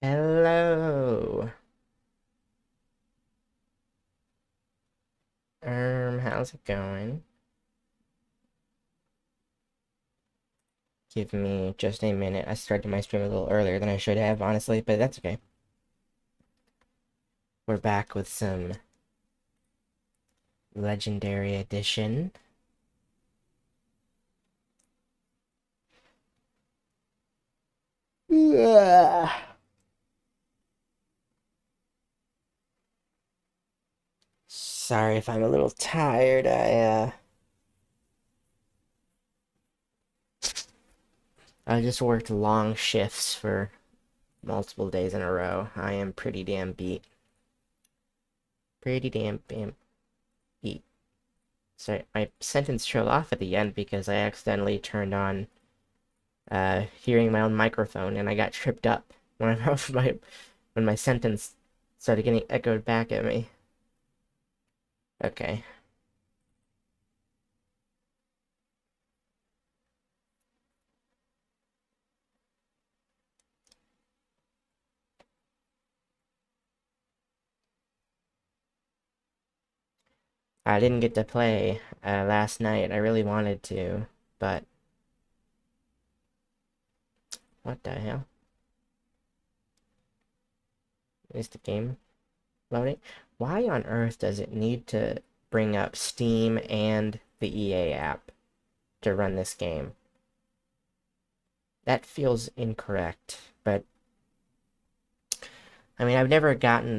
Hello. How's it going? Give me just a minute. I started my stream a little earlier than I should have, honestly, but that's okay. We're back with some Legendary Edition. Ugh. Sorry if I'm a little tired. I just worked long shifts for multiple days in a row. I am pretty damn beat. Pretty damn beat. Sorry, my sentence trailed off at the end because I accidentally turned on hearing my own microphone, and I got tripped up when when my sentence started getting echoed back at me. Okay. I didn't get to play last night. I really wanted to, but what the hell? Is the game loading? Why on earth does it need to bring up Steam and the EA app to run this game? That feels incorrect, but I mean, I've never gotten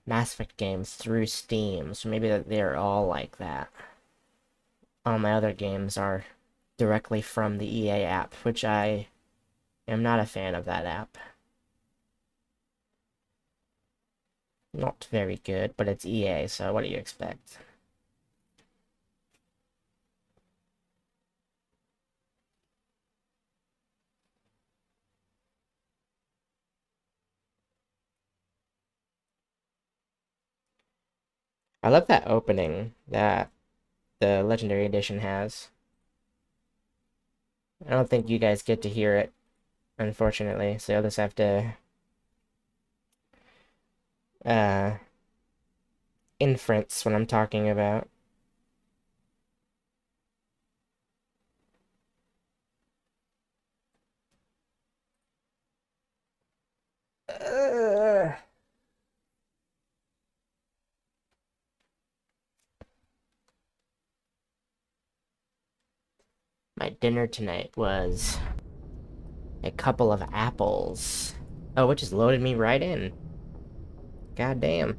Mass Effect games through Steam, so maybe they're all like that. All my other games are directly from the EA app, which I am not a fan of that app. Not very good, but it's EA, so what do you expect? I love that opening that the Legendary Edition has. I don't think you guys get to hear it, unfortunately, so you'll just have to uh, inference what I'm talking about. Uh, my dinner tonight was a couple of apples. Oh, it just loaded me right in. God damn.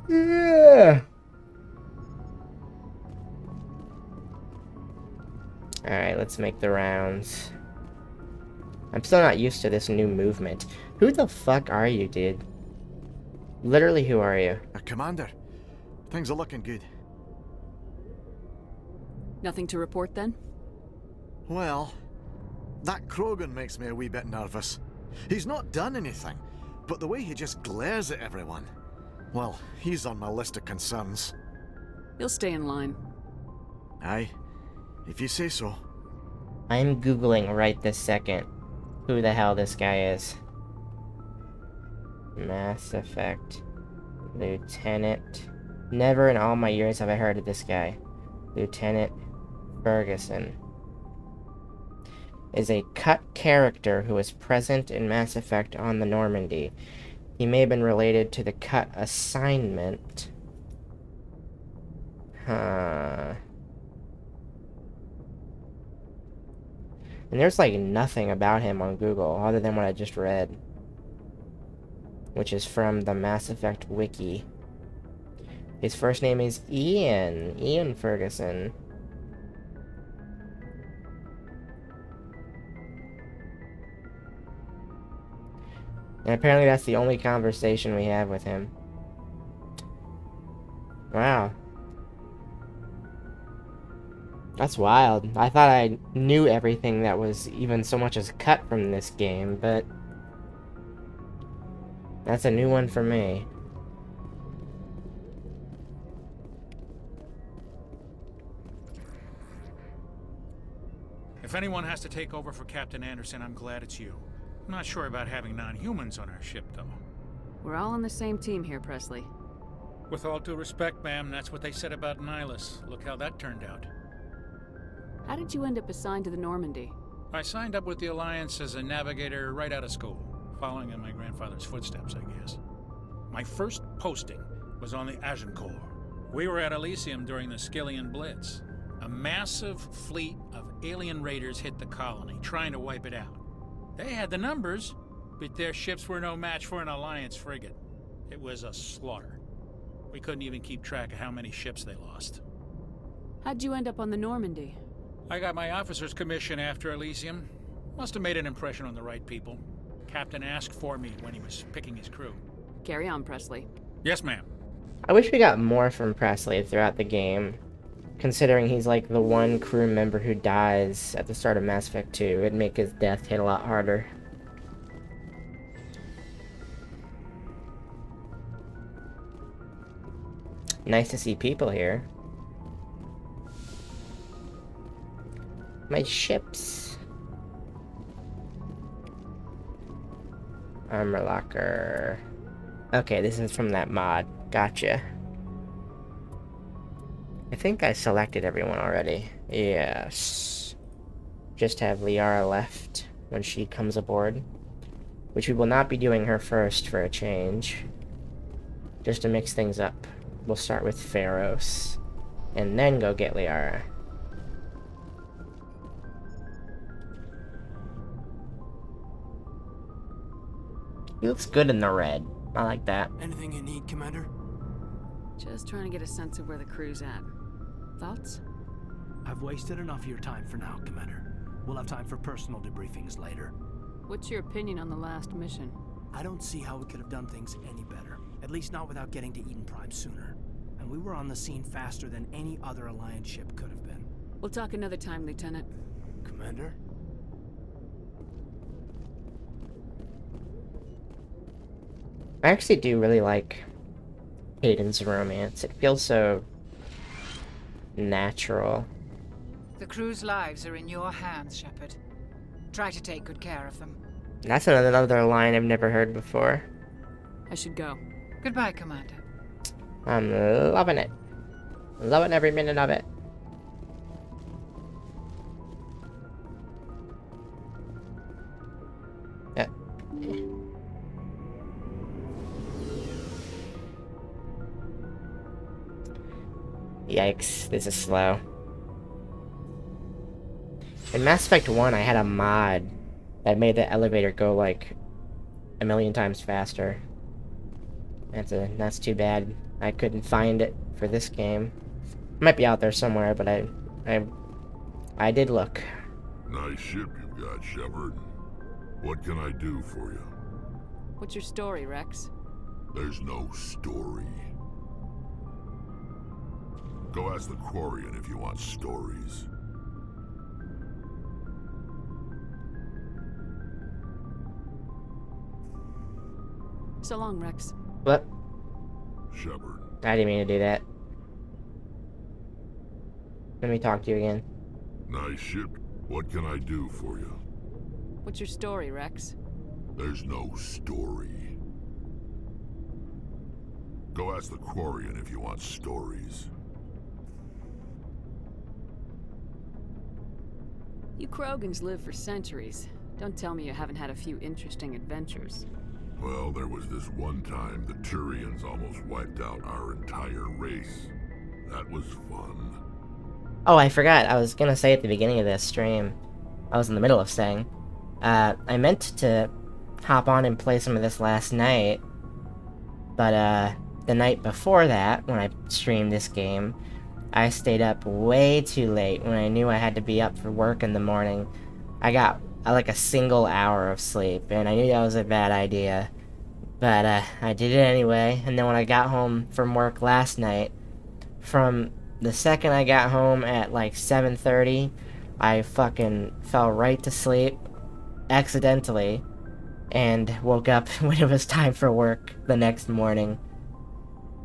Yeah. Alright, let's make the rounds. I'm still not used to this new movement. Who the fuck are you, dude? Literally, who are you? Commander, things are looking good. Nothing to report then? Well, that Krogan makes me a wee bit nervous. He's not done anything, but the way he just glares at everyone. Well, he's on my list of concerns. He'll stay in line. Aye, if you say so. I'm Googling right this second who the hell this guy is. Mass Effect Lieutenant. Never in all my years have I heard of this guy. Lieutenant Ferguson is a cut character who was present in Mass Effect on the Normandy. He may have been related to the cut assignment. Huh. And there's like nothing about him on Google other than what I just read, which is from the Mass Effect wiki. His first name is Ian Ferguson. And apparently that's the only conversation we have with him. Wow. That's wild. I thought I knew everything that was even so much as cut from this game, but that's a new one for me. If anyone has to take over for Captain Anderson, I'm glad it's you. I'm not sure about having non-humans on our ship, though. We're all on the same team here, Presley. With all due respect, ma'am, that's what they said about Nihilus. Look how that turned out. How did you end up assigned to the Normandy? I signed up with the Alliance as a navigator right out of school, following in my grandfather's footsteps, I guess. My first posting was on the Agincourt. We were at Elysium during the Skillian Blitz. A massive fleet of alien raiders hit the colony, trying to wipe it out. They had the numbers, but their ships were no match for an Alliance frigate. It was a slaughter. We couldn't even keep track of how many ships they lost. How'd you end up on the Normandy? I got my officer's commission after Elysium. Must have made an impression on the right people. Captain asked for me when he was picking his crew. Carry on, Presley. Yes, ma'am. I wish we got more from Presley throughout the game, considering he's like the one crew member who dies at the start of Mass Effect 2. It'd make his death hit a lot harder. Nice to see people here. My ships. Armor locker. Okay, this is from that mod. Gotcha. I think I selected everyone already. Yes. Just have Liara left when she comes aboard. Which we will not be doing her first for a change. Just to mix things up. We'll start with Pharos. And then go get Liara. He looks good in the red. I like that. Anything you need, Commander? Just trying to get a sense of where the crew's at. Thoughts? I've wasted enough of your time for now, Commander. We'll have time for personal debriefings later. What's your opinion on the last mission? I don't see how we could have done things any better. At least not without getting to Eden Prime sooner. And we were on the scene faster than any other Alliance ship could have been. We'll talk another time, Lieutenant. Commander? I actually do really like Hayden's romance. It feels so natural. The crew's lives are in your hands, Shepard. Try to take good care of them. That's another line I've never heard before. I should go. Goodbye, Commander. I'm loving it. Loving every minute of it. Yeah. Yikes, this is slow. In Mass Effect 1, I had a mod that made the elevator go like a million times faster. That's too bad. I couldn't find it for this game. It might be out there somewhere, but I did look. Nice ship you've got, Shepard. What can I do for you? What's your story, Rex? There's no story. Go ask the Quarian if you want stories. So long, Rex. What? Shepard. I didn't mean to do that. Let me talk to you again. Nice ship. What can I do for you? What's your story, Rex? There's no story. Go ask the Quarian if you want stories. You Krogans live for centuries. Don't tell me you haven't had a few interesting adventures. Well, there was this one time the Turians almost wiped out our entire race. That was fun. Oh, I forgot. I was gonna say at the beginning of this stream. I was in the middle of saying. I meant to hop on and play some of this last night. But, the night before that, when I streamed this game, I stayed up way too late when I knew I had to be up for work in the morning. I got like a single hour of sleep, and I knew that was a bad idea. But I did it anyway, and then when I got home from work last night, from the second I got home at like 7:30, I fucking fell right to sleep, accidentally, and woke up when it was time for work the next morning.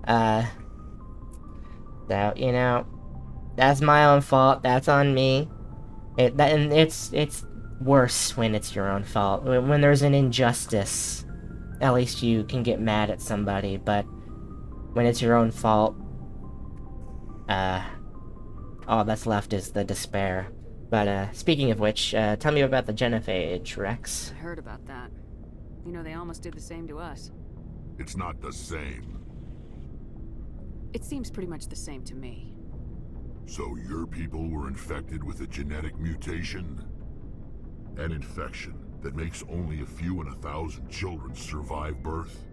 So, you know, that's my own fault, that's on me. And it's worse when it's your own fault. When there's an injustice, at least you can get mad at somebody, but when it's your own fault, all that's left is the despair. But, speaking of which, tell me about the genophage, Rex. I heard about that. You know, they almost did the same to us. It's not the same. It seems pretty much the same to me. So your people were infected with a genetic mutation? An infection that makes only a few in 1,000 children survive birth?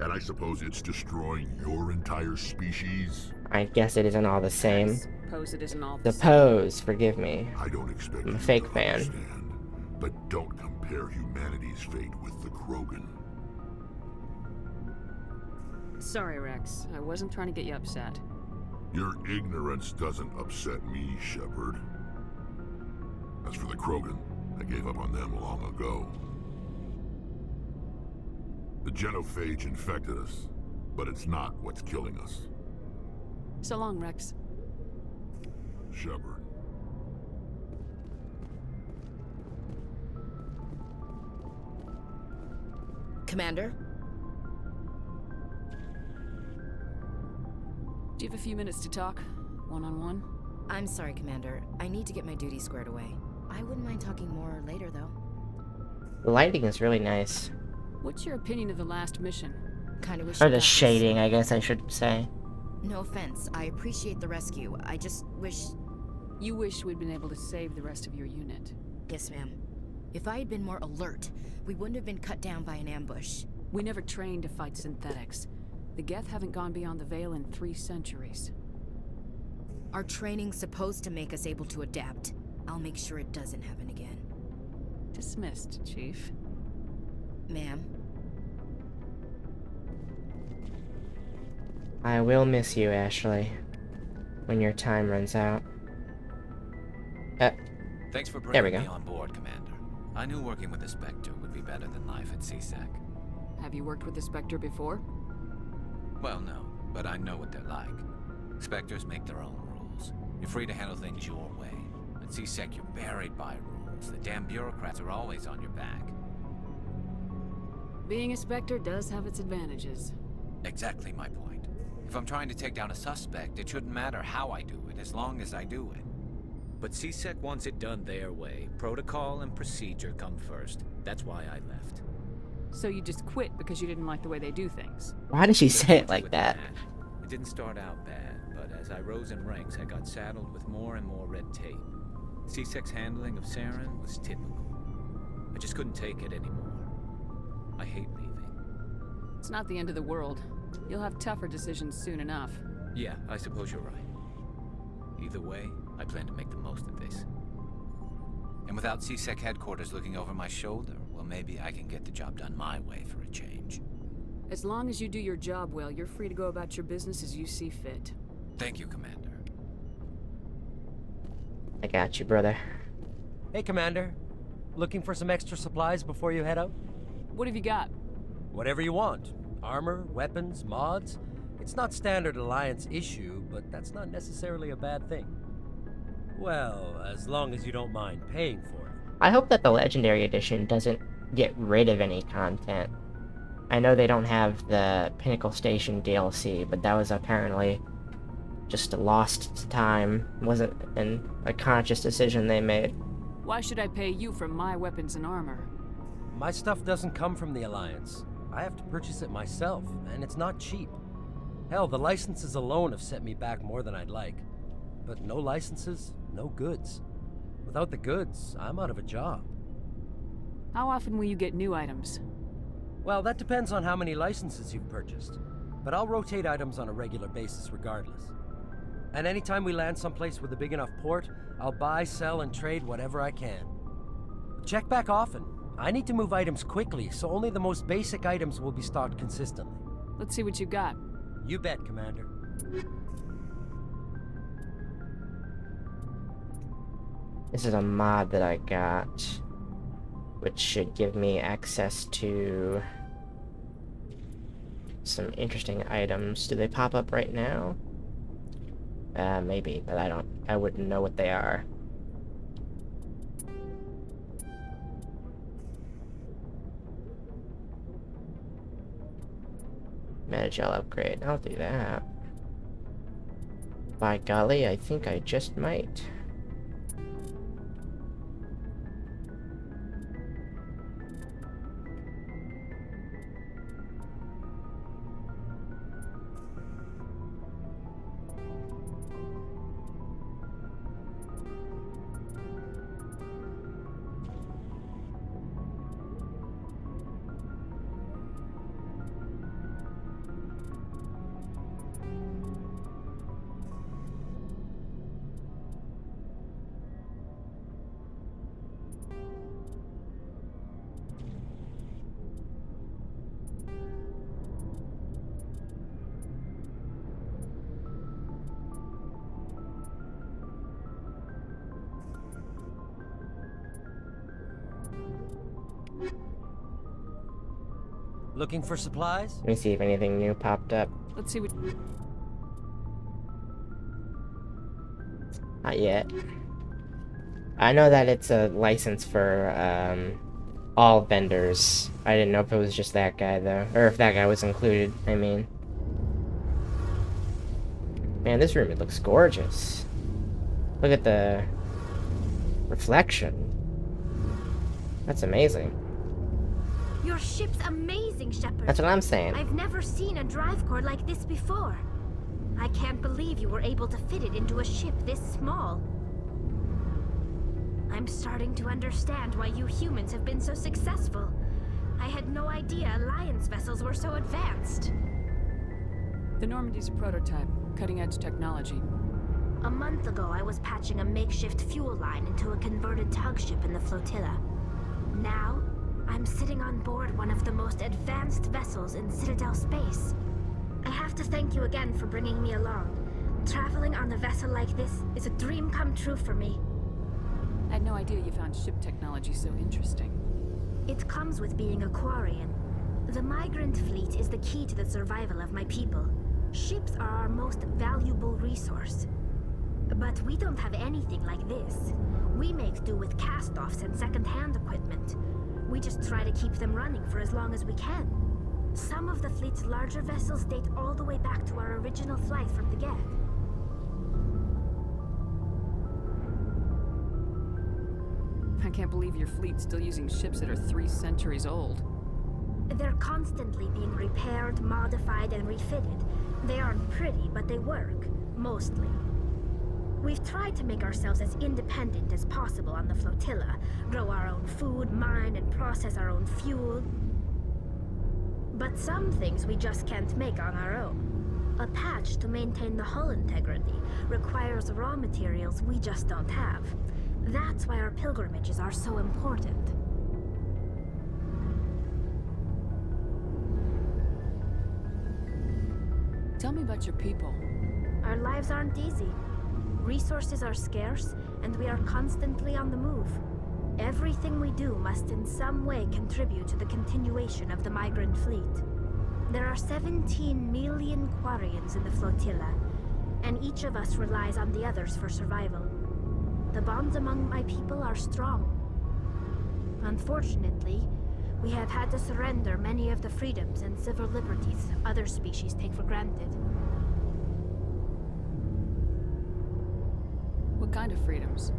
And I suppose it's destroying your entire species? I guess it isn't all the same. Suppose it isn't all the same. Suppose, forgive me. I don't expect I'm a you fake to fan. understand, but don't compare humanity's fate with the Krogan. Sorry, Rex. I wasn't trying to get you upset. Your ignorance doesn't upset me, Shepard. As for the Krogan, I gave up on them long ago. The genophage infected us, but it's not what's killing us. So long, Rex. Shepard. Commander? Do you have a few minutes to talk? One-on-one? I'm sorry, Commander. I need to get my duties squared away. I wouldn't mind talking more later, though. The lighting is really nice. What's your opinion of the last mission? Kinda wish Or you the got this. shading, I guess I should say. No offense. I appreciate the rescue. I just wish... You wish we'd been able to save the rest of your unit. Yes, ma'am. If I had been more alert, we wouldn't have been cut down by an ambush. We never trained to fight synthetics. The Geth haven't gone beyond the Veil in 3 centuries. Our training's supposed to make us able to adapt. I'll make sure it doesn't happen again. Dismissed, Chief. Ma'am? I will miss you, Ashley, when your time runs out. Thanks for There we bringing me go. on board, Commander. I knew working with the Spectre would be better than life at CSEC. Have you worked with the Spectre before? Well, no, but I know what they're like. Spectres make their own rules. You're free to handle things your way. At CSEC, you're buried by rules. The damn bureaucrats are always on your back. Being a Spectre does have its advantages. Exactly my point. If I'm trying to take down a suspect, it shouldn't matter how I do it, as long as I do it. But CSEC wants it done their way. Protocol and procedure come first. That's why I left. So you just quit because you didn't like the way they do things? Why did she There's say it much like with that? It didn't start out bad, but as I rose in ranks, I got saddled with more and more red tape. CSEC's handling of Saren was typical. I just couldn't take it anymore. I hate leaving. It's not the end of the world. You'll have tougher decisions soon enough. Yeah, I suppose you're right. Either way, I plan to make the most of this. And without CSEC headquarters looking over my shoulder, well, maybe I can get the job done my way for a change. As long as you do your job well, you're free to go about your business as you see fit. Thank you, Commander. I got you, brother. Hey, Commander. Looking for some extra supplies before you head out? What have you got? Whatever you want. Armor, weapons, mods. It's not standard Alliance issue, but that's not necessarily a bad thing. Well, as long as you don't mind paying for it. I hope that the Legendary Edition doesn't get rid of any content. I know they don't have the Pinnacle Station DLC, but that was apparently just a lost time. Wasn't a conscious decision they made. Why should I pay you for my weapons and armor? My stuff doesn't come from the Alliance. I have to purchase it myself, and it's not cheap. Hell, the licenses alone have set me back more than I'd like. But no licenses, no goods. Without the goods, I'm out of a job. How often will you get new items? Well, that depends on how many licenses you've purchased. But I'll rotate items on a regular basis regardless. And anytime we land someplace with a big enough port, I'll buy, sell, and trade whatever I can. Check back often. I need to move items quickly, so only the most basic items will be stocked consistently. Let's see what you got. You bet, Commander. This is a mod that I got, which should give me access to some interesting items. Do they pop up right now? Maybe, but I wouldn't know what they are. Metagel upgrade, I'll do that. By golly, I think I just might. Looking for supplies? Let me see if anything new popped up. Let's see what... Not yet. I know that it's a license for all vendors. I didn't know if it was just that guy though, or if that guy was included. I mean, man, this room, it looks gorgeous. Look at the reflection. That's amazing. Your ship's amazing, Shepard. That's what I'm saying. I've never seen a drive core like this before. I can't believe you were able to fit it into a ship this small. I'm starting to understand why you humans have been so successful. I had no idea Alliance vessels were so advanced. The Normandy's a prototype, cutting-edge technology. A month ago, I was patching a makeshift fuel line into a converted tug ship in the flotilla. Now, I'm sitting on board one of the most advanced vessels in Citadel space. I have to thank you again for bringing me along. Traveling on a vessel like this is a dream come true for me. I had no idea you found ship technology so interesting. It comes with being a Quarian. The migrant fleet is the key to the survival of my people. Ships are our most valuable resource. But we don't have anything like this. We make do with cast-offs and second-hand equipment. We just try to keep them running for as long as we can. Some of the fleet's larger vessels date all the way back to our original flight from the Geth. I can't believe your fleet's still using ships that are 3 centuries old. They're constantly being repaired, modified, and refitted. They aren't pretty, but they work. Mostly. We've tried to make ourselves as independent as possible on the flotilla. Grow our own food, mine, and process our own fuel. But some things we just can't make on our own. A patch to maintain the hull integrity requires raw materials we just don't have. That's why our pilgrimages are so important. Tell me about your people. Our lives aren't easy. Resources are scarce, and we are constantly on the move. Everything we do must in some way contribute to the continuation of the migrant fleet. There are 17 million Quarians in the flotilla, and each of us relies on the others for survival. The bonds among my people are strong. Unfortunately, we have had to surrender many of the freedoms and civil liberties other species take for granted. What kind of freedoms?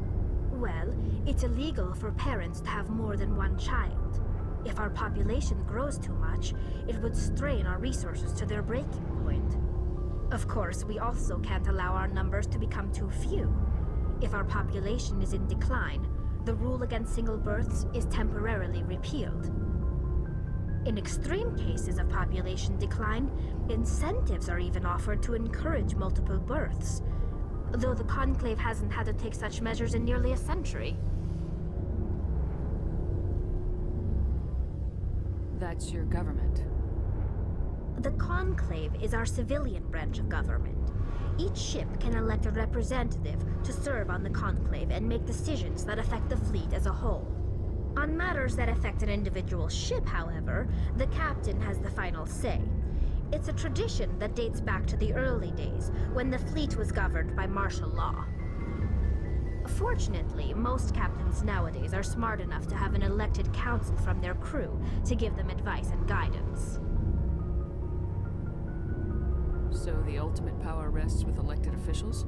Well, it's illegal for parents to have more than one child. If our population grows too much, it would strain our resources to their breaking point. Of course, we also can't allow our numbers to become too few. If our population is in decline, the rule against single births is temporarily repealed. In extreme cases of population decline, incentives are even offered to encourage multiple births, though the Conclave hasn't had to take such measures in nearly a century. That's your government. The Conclave is our civilian branch of government. Each ship can elect a representative to serve on the Conclave and make decisions that affect the fleet as a whole. On matters that affect an individual ship, however, the captain has the final say. It's a tradition that dates back to the early days, when the fleet was governed by martial law. Fortunately, most captains nowadays are smart enough to have an elected council from their crew to give them advice and guidance. So the ultimate power rests with elected officials?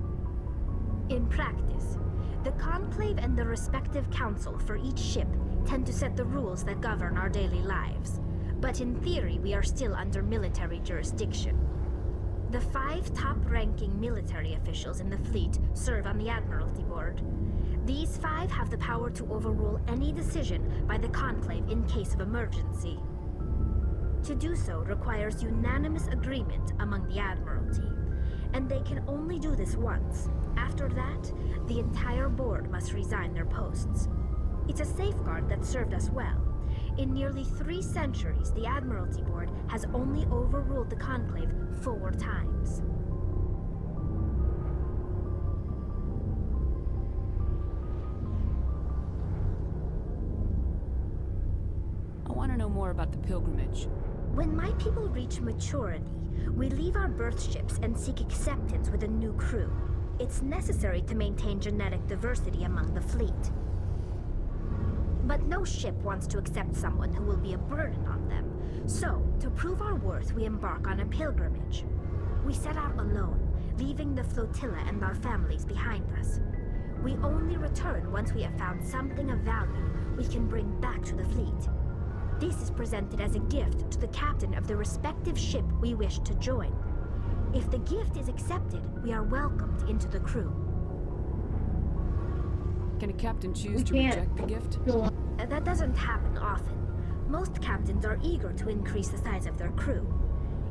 In practice, the Conclave and the respective council for each ship tend to set the rules that govern our daily lives. But in theory, we are still under military jurisdiction. The 5 top-ranking military officials in the fleet serve on the Admiralty Board. These 5 have the power to overrule any decision by the Conclave in case of emergency. To do so requires unanimous agreement among the Admiralty, and they can only do this once. After that, the entire board must resign their posts. It's a safeguard that served us well. In nearly 3 centuries, the Admiralty Board has only overruled the Conclave 4 times. I want to know more about the pilgrimage. When my people reach maturity, we leave our birth ships and seek acceptance with a new crew. It's necessary to maintain genetic diversity among the fleet. But no ship wants to accept someone who will be a burden on them. So, to prove our worth, we embark on a pilgrimage. We set out alone, leaving the flotilla and our families behind us. We only return once we have found something of value we can bring back to the fleet. This is presented as a gift to the captain of the respective ship we wish to join. If the gift is accepted, we are welcomed into the crew. Can a captain choose to reject the gift? That doesn't happen often. Most captains are eager to increase the size of their crew.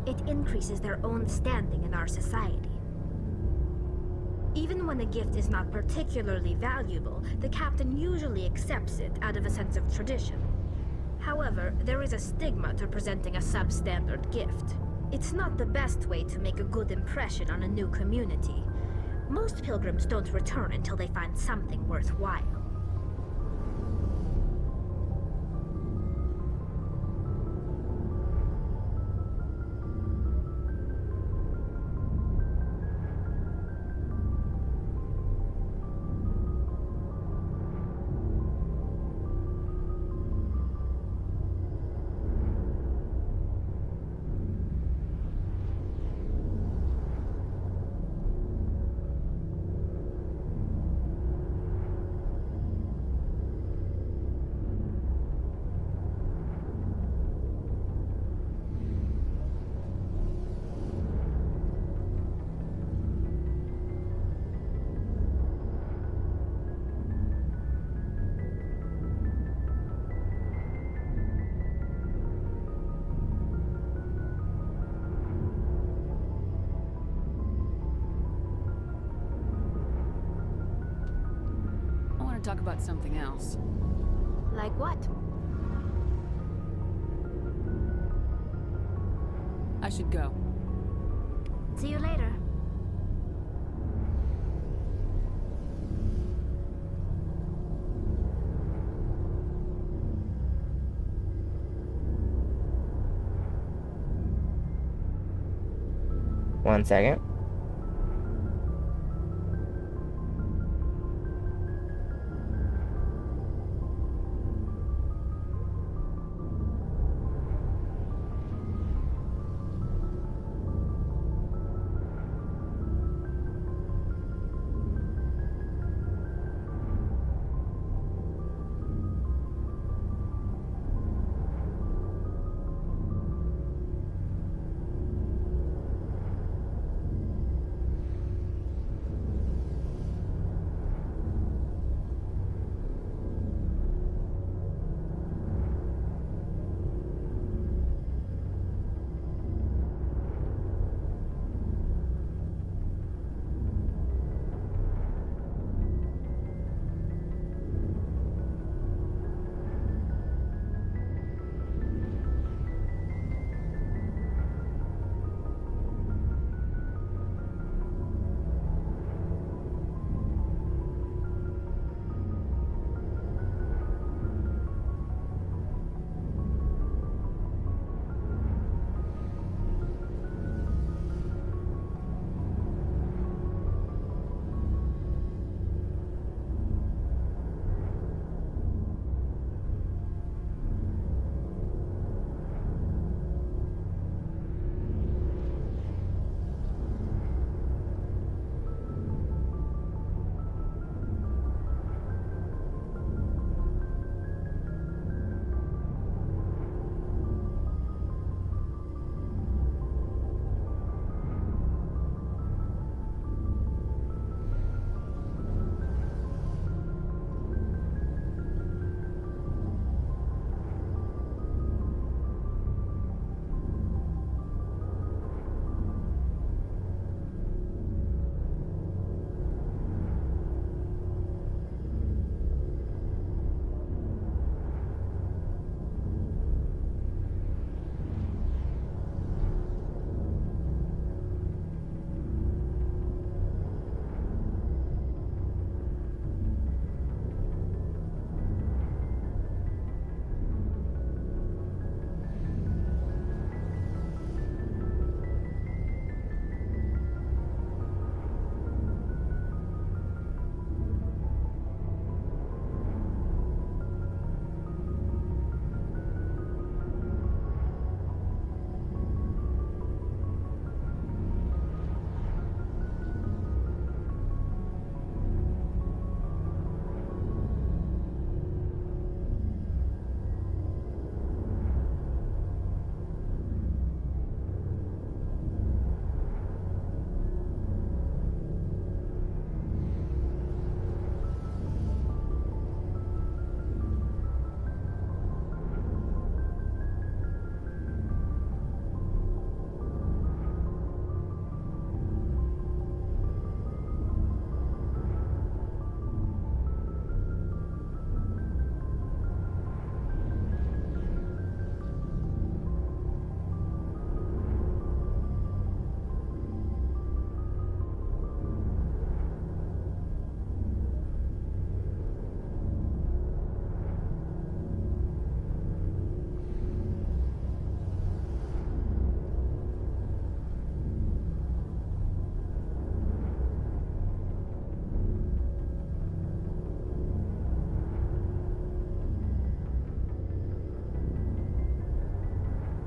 It increases their own standing in our society. Even when a gift is not particularly valuable, the captain usually accepts it out of a sense of tradition. However, there is a stigma to presenting a substandard gift. It's not the best way to make a good impression on a new community. Most pilgrims don't return until they find something worthwhile. Talk about something else. Like what? I should go. See you later. One second.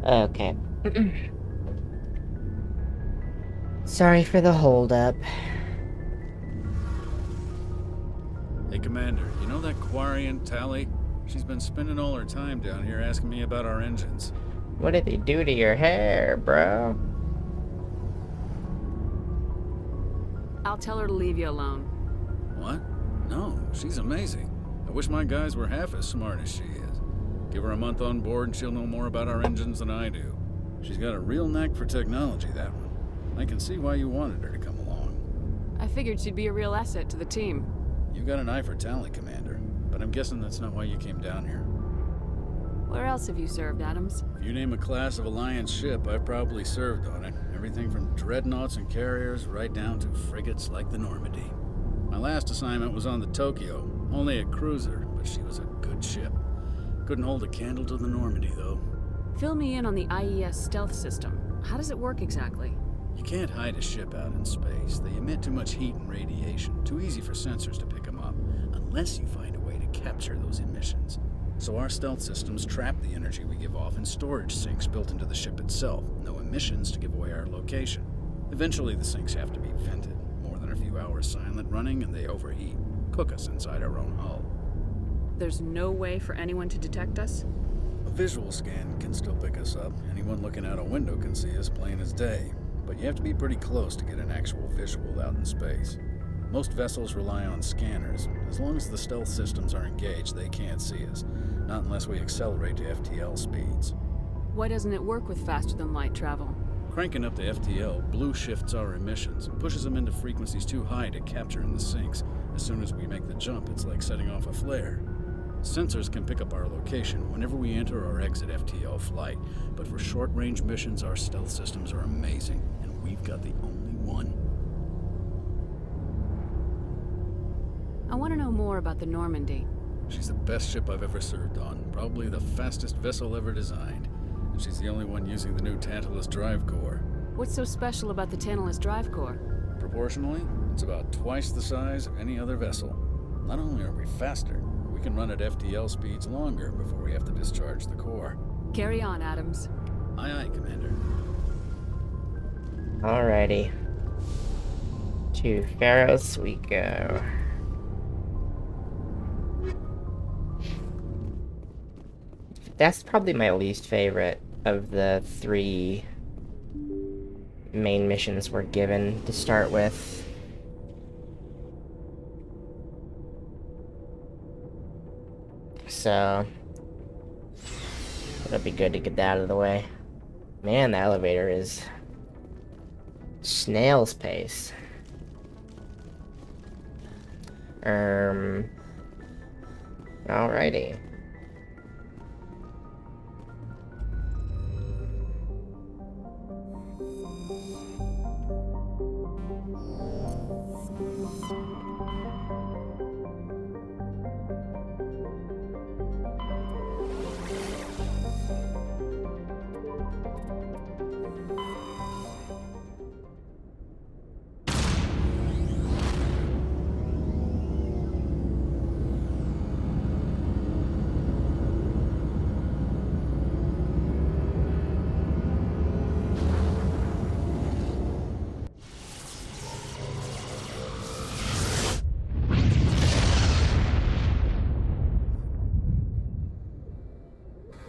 Okay. Sorry for the holdup. Hey, Commander, you know that Quarian, Tally? She's been spending all her time down here asking me about our engines. What did they do to your hair, bro? I'll tell her to leave you alone. What? No, she's amazing. I wish my guys were half as smart as she is. Give her a month on board and she'll know more about our engines than I do. She's got a real knack for technology, that one. I can see why you wanted her to come along. I figured she'd be a real asset to the team. You got an eye for talent, Commander, but I'm guessing that's not why you came down here. Where else have you served, Adams? If you name a class of Alliance ship, I've probably served on it. Everything from dreadnoughts and carriers right down to frigates like the Normandy. My last assignment was on the Tokyo, only a cruiser, but she was a good ship. Couldn't hold a candle to the Normandy, though. Fill me in on the IES stealth system. How does it work exactly? You can't hide a ship out in space. They emit too much heat and radiation. Too easy for sensors to pick them up, unless you find a way to capture those emissions. So our stealth systems trap the energy we give off in storage sinks built into the ship itself. No emissions to give away our location. Eventually the sinks have to be vented. More than a few hours silent running and they overheat. Cook us inside our own hull. There's no way for anyone to detect us? A visual scan can still pick us up. Anyone looking out a window can see us plain as day. But you have to be pretty close to get an actual visual out in space. Most vessels rely on scanners. As long as the stealth systems are engaged, they can't see us. Not unless we accelerate to FTL speeds. Why doesn't it work with faster-than-light travel? Cranking up to FTL blue shifts our emissions and pushes them into frequencies too high to capture in the sinks. As soon as we make the jump, it's like setting off a flare. Sensors can pick up our location whenever we enter or exit FTL flight, but for short-range missions, our stealth systems are amazing, and we've got the only one. I want to know more about the Normandy. She's the best ship I've ever served on, probably the fastest vessel ever designed, and she's the only one using the new Tantalus drive core. What's so special about the Tantalus drive core? Proportionally, it's about twice the size of any other vessel. Not only are we faster, we can run at FTL speeds longer before we have to discharge the core. Carry on, Adams. Aye, aye, Commander. Alrighty. To Pharos we go. That's probably my least favorite of the 3 main missions we're given to start with. So it'll be good to get that out of the way. Man, the elevator is snail's pace. Alrighty.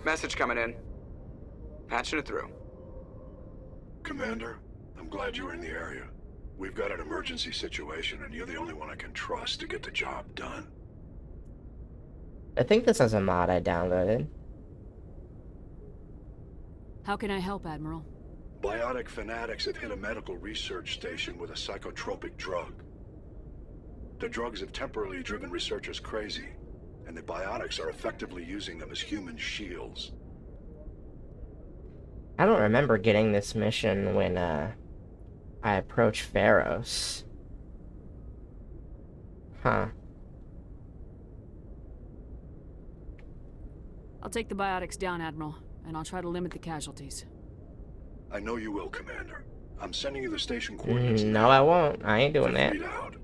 Message coming in. Patching it through. Commander, I'm glad you're in the area. We've got an emergency situation, and you're the only one I can trust to get the job done. I think this is a mod I downloaded. How can I help, Admiral? Biotic fanatics have hit a medical research station with a psychotropic drug. The drugs have temporarily driven researchers crazy, and the biotics are effectively using them as human shields. I don't remember getting this mission when I approached Pharos. Huh. I'll take the biotics down, Admiral, and I'll try to limit the casualties. I know you will, Commander. I'm sending you the station coordinates No, now. I won't. I ain't doing that. Read out.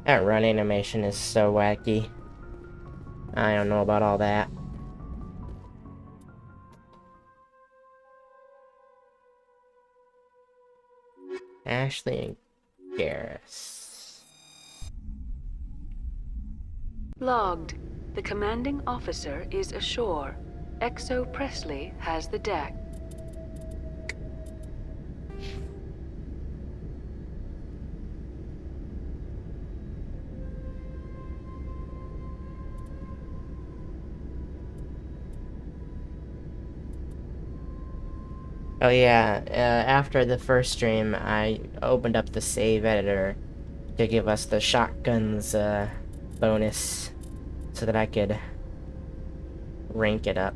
That run animation is so wacky. I don't know about all that. Ashley and Garrus. Logged. The commanding officer is ashore. Exo Presley has the deck. Oh yeah, after the first stream, I opened up the save editor to give us the shotguns bonus so that I could rank it up.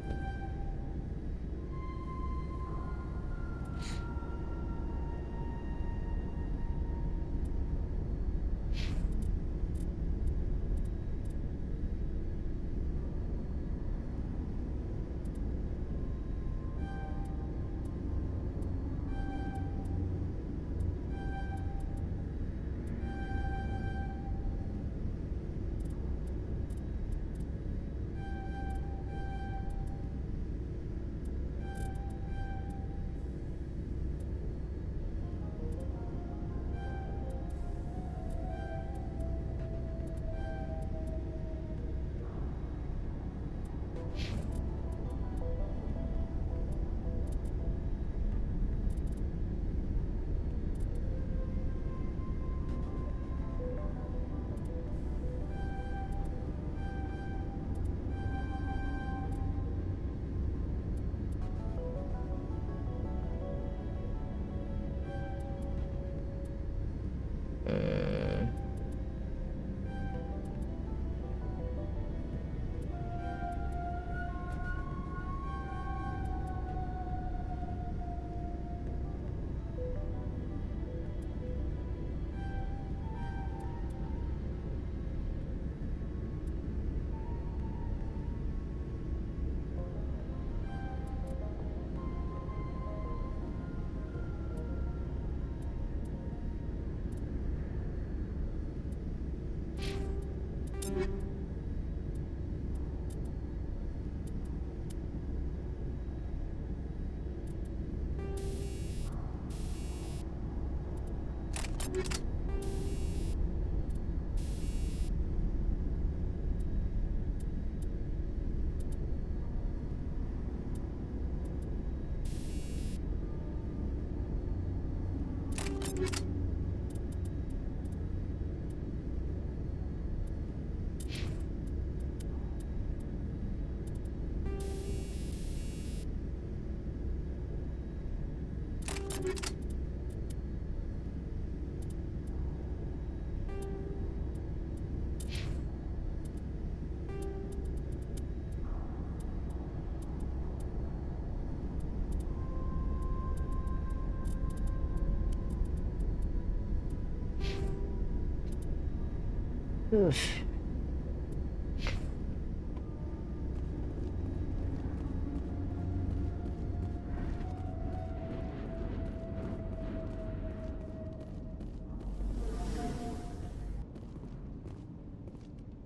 Oof.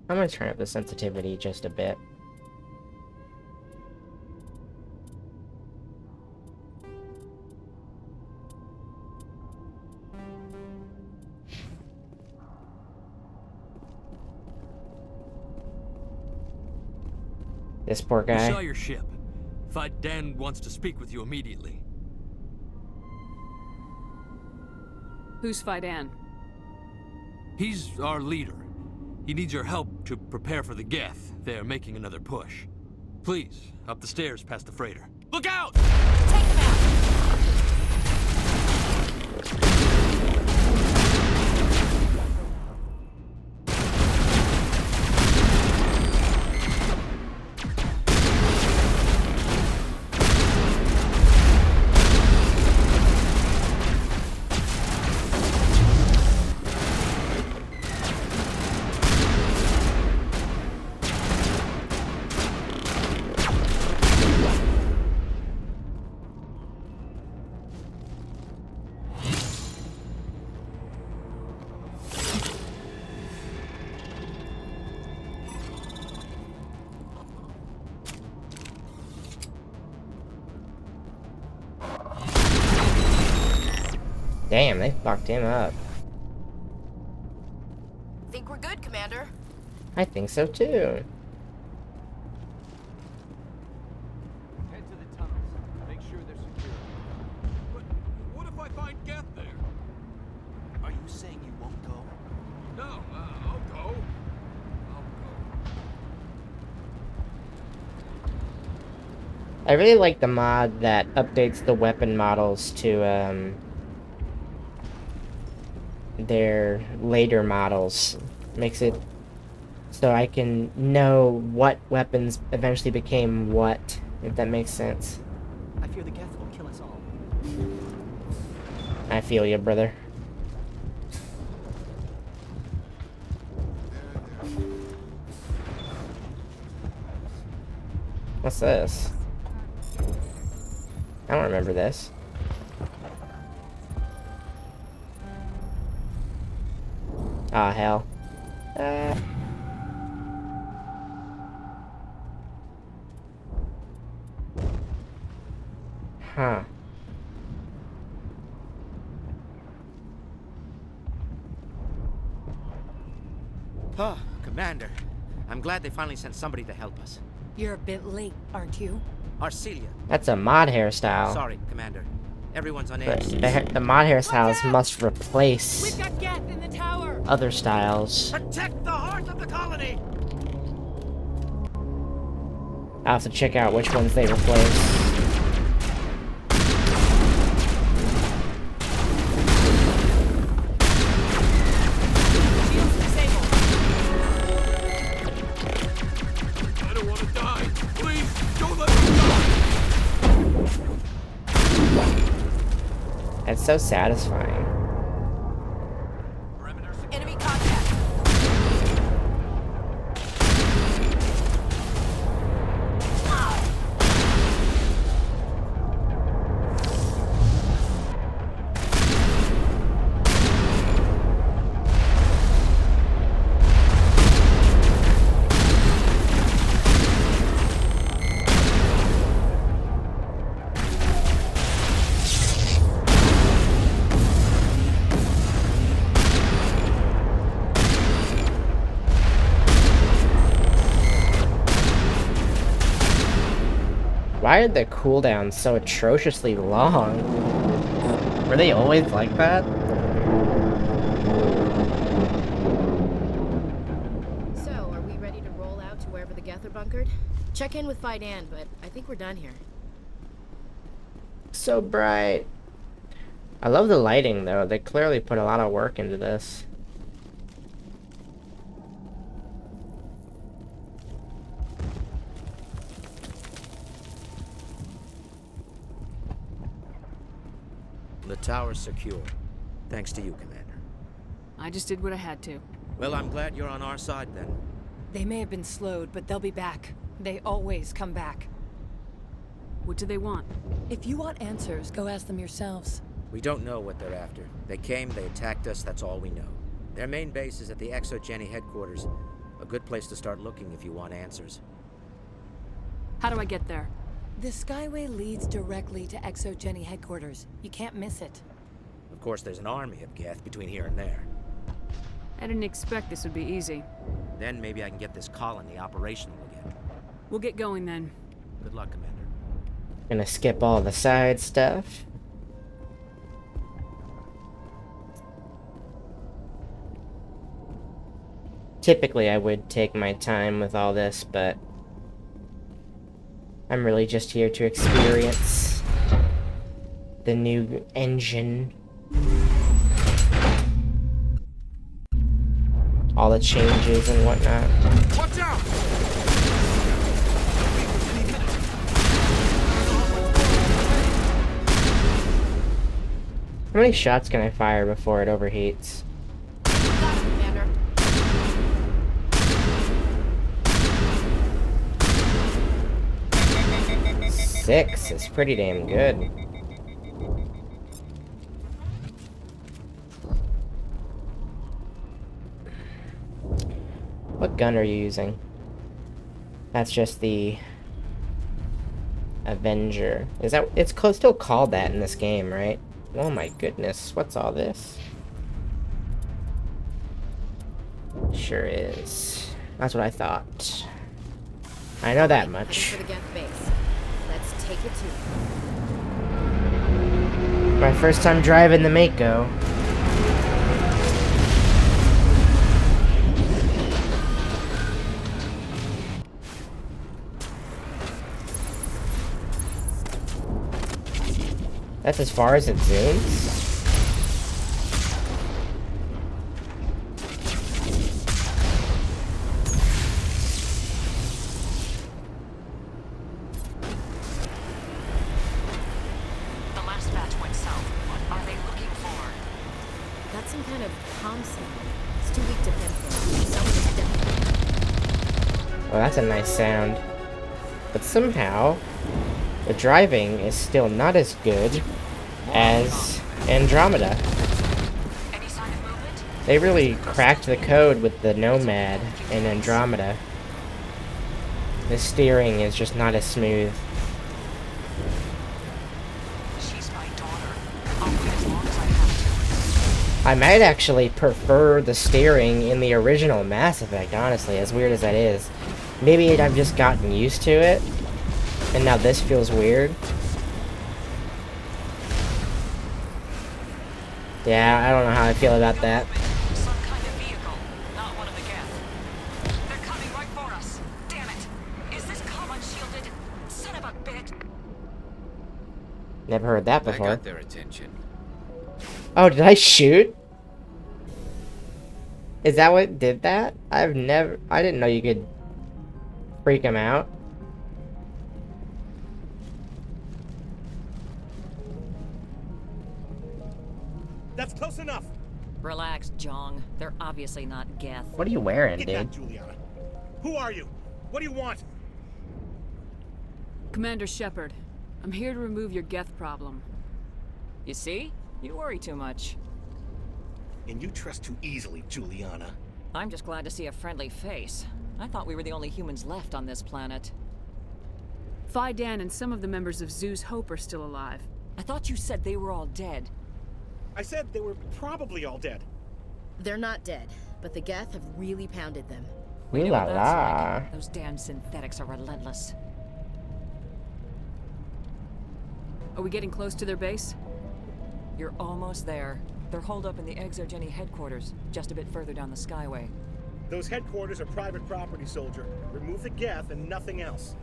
I'm gonna turn up the sensitivity just a bit. This poor guy. We saw your ship. Fight Dan wants to speak with you immediately. Who's Fidan? He's our leader. He needs your help to prepare for the Geth. They're making another push. Please, up the stairs past the freighter. Look out! Take him out! Damn, they fucked him up. Think we're good, Commander? I think so too. Head to the tunnels. Make sure they're secure. But what if I find Geth there? Are you saying you won't go? No, I'll go. I really like the mod that updates the weapon models to their later models. Makes it so I can know what weapons eventually became what, if that makes sense. I fear the Geth will kill us all. I feel you, brother. What's this? I don't remember this. Ah, hell. Huh. Oh, Commander. I'm glad they finally sent somebody to help us. You're a bit late, aren't you? Arcelia. That's a mod hairstyle. Sorry, Commander. Everyone's on But edge. the mod hairstyles must replace We've got Geth in the tower. other styles. Protect the heart of the colony! I'll have to check out which ones they replace. I don't want to die. Please, don't let me die. It's so satisfying. Enemy contact. Why are the cooldowns so atrociously long? Were they always like that? So, are we ready to roll out to wherever the Geth are bunkered? Check in with Fidan, but I think we're done here. So bright. I love the lighting though. They clearly put a lot of work into this. The tower's secure. Thanks to you, Commander. I just did what I had to. Well, I'm glad you're on our side then. They may have been slowed, but they'll be back. They always come back. What do they want? If you want answers, go ask them yourselves. We don't know what they're after. They came, they attacked us, that's all we know. Their main base is at the ExoGeni headquarters. A good place to start looking if you want answers. How do I get there? The Skyway leads directly to ExoGeni headquarters. You can't miss it. Of course, there's an army of Geth between here and there. I didn't expect this would be easy. Then maybe I can get this colony operational again. We'll get going then. Good luck, Commander. Gonna skip all the side stuff. Typically, I would take my time with all this, but I'm really just here to experience the new engine. All the changes and whatnot. Watch out! How many shots can I fire before it overheats? Got it, Commander. 6 is pretty damn good. What gun are you using? That's just the Avenger. Is that it's still called that in this game, right? Oh my goodness, what's all this? Sure is. That's what I thought. I know that much. Heading for the Geth base. Let's take it to My first time driving the Mako. That's as far as it zooms? The last batch went south. What are they looking for? Got some kind of comm signal. It's too weak to pinpoint. Someone is definitely... Well, that's a nice sound. But somehow, the driving is still not as good as Andromeda. They really cracked the code with the Nomad in Andromeda. The steering is just not as smooth. She's my daughter. I'll wait as long as I have to. I might actually prefer the steering in the original Mass Effect, honestly, as weird as that is. Maybe I've just gotten used to it, and now this feels weird. Yeah, I don't know how I feel about that. Some kind of vehicle, not one of the Geth. They're coming right for us. Damn it. Is this comm unshielded? Son of a bitch. Never heard that I before. got their attention. Oh, did I shoot? Is that what did that? I didn't know you could freak him out. That's close enough. Relax, Jong. They're obviously not Geth. What are you wearing, Get dude? back, Juliana. Who are you? What do you want? Commander Shepard, I'm here to remove your Geth problem. You see? You worry too much. And you trust too easily, Juliana. I'm just glad to see a friendly face. I thought we were the only humans left on this planet. Fidan and some of the members of Zoo's Hope are still alive. I thought you said they were all dead. I said they were probably all dead. They're not dead, but the Geth have really pounded them. We Ooh know la what that's la. like. Those damn synthetics are relentless. Are we getting close to their base? You're almost there. They're holed up in the ExoGeni headquarters, just a bit further down the Skyway. Those headquarters are private property, soldier. Remove the Geth and nothing else.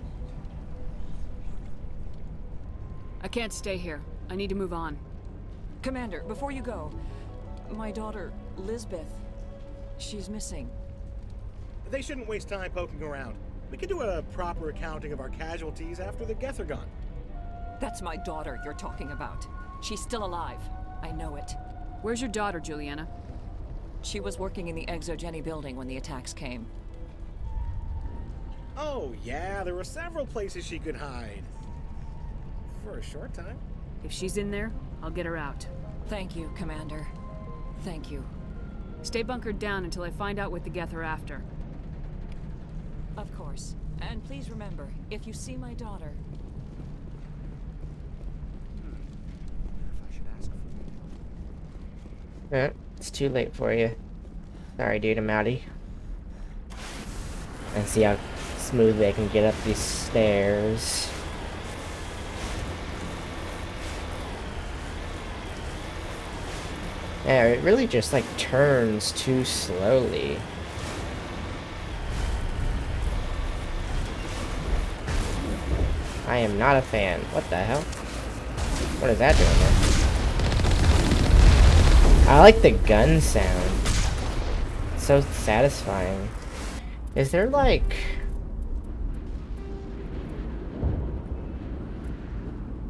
I can't stay here. I need to move on. Commander, before you go, my daughter, Lisbeth, she's missing. They shouldn't waste time poking around. We can do a proper accounting of our casualties after the Geth are gone. That's my daughter you're talking about. She's still alive. I know it. Where's your daughter, Juliana? She was working in the ExoGeni building when the attacks came. Oh, yeah, there were several places she could hide. For a short time. If she's in there, I'll get her out. Thank you, Commander. Thank you. Stay bunkered down until I find out what the Geth are after. Of course. And please remember, if you see my daughter... It's too late for you. Sorry, dude, I'm outie. And see how smoothly I can get up these stairs. Yeah, it really just like turns too slowly. I am not a fan. What the hell? What is that doing there? I like the gun sound. It's so satisfying. Is there like...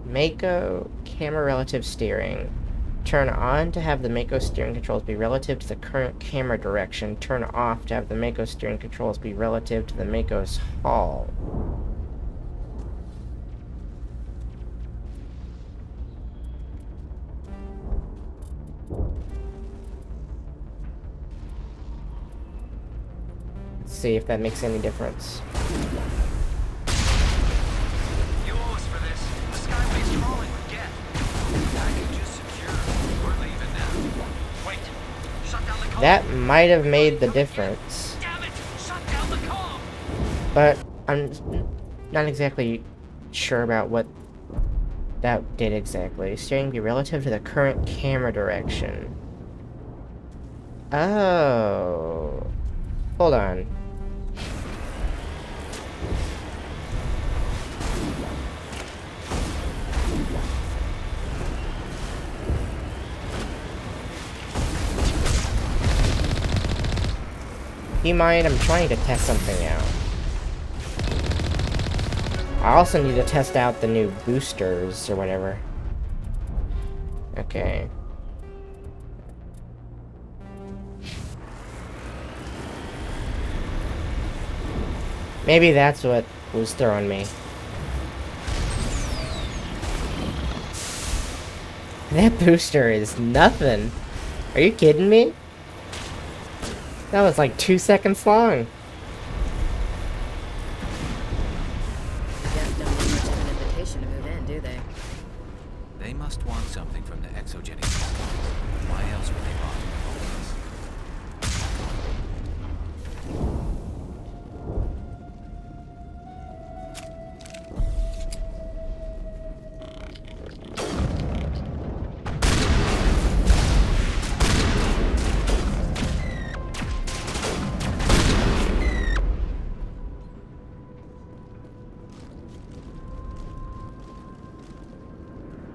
Mako camera relative steering. Turn on to have the Mako steering controls be relative to the current camera direction. Turn off to have the Mako steering controls be relative to the Mako's hull. Let's see if that makes any difference. You owe us for this. The Skyway's crawling with Geth. Packages secured. That might have made the difference. But I'm not exactly sure about what that did exactly. Steering be relative to the current camera direction. Oh. Hold on. Do you mind? I'm trying to test something out. I also need to test out the new boosters or whatever. Okay. Maybe that's what was throwing me. That booster is nothing. Are you kidding me? That was like 2 seconds long. Death don't need much of an invitation to move in, do they? They must want something from the exogenic systems. Why else would they bother with all this?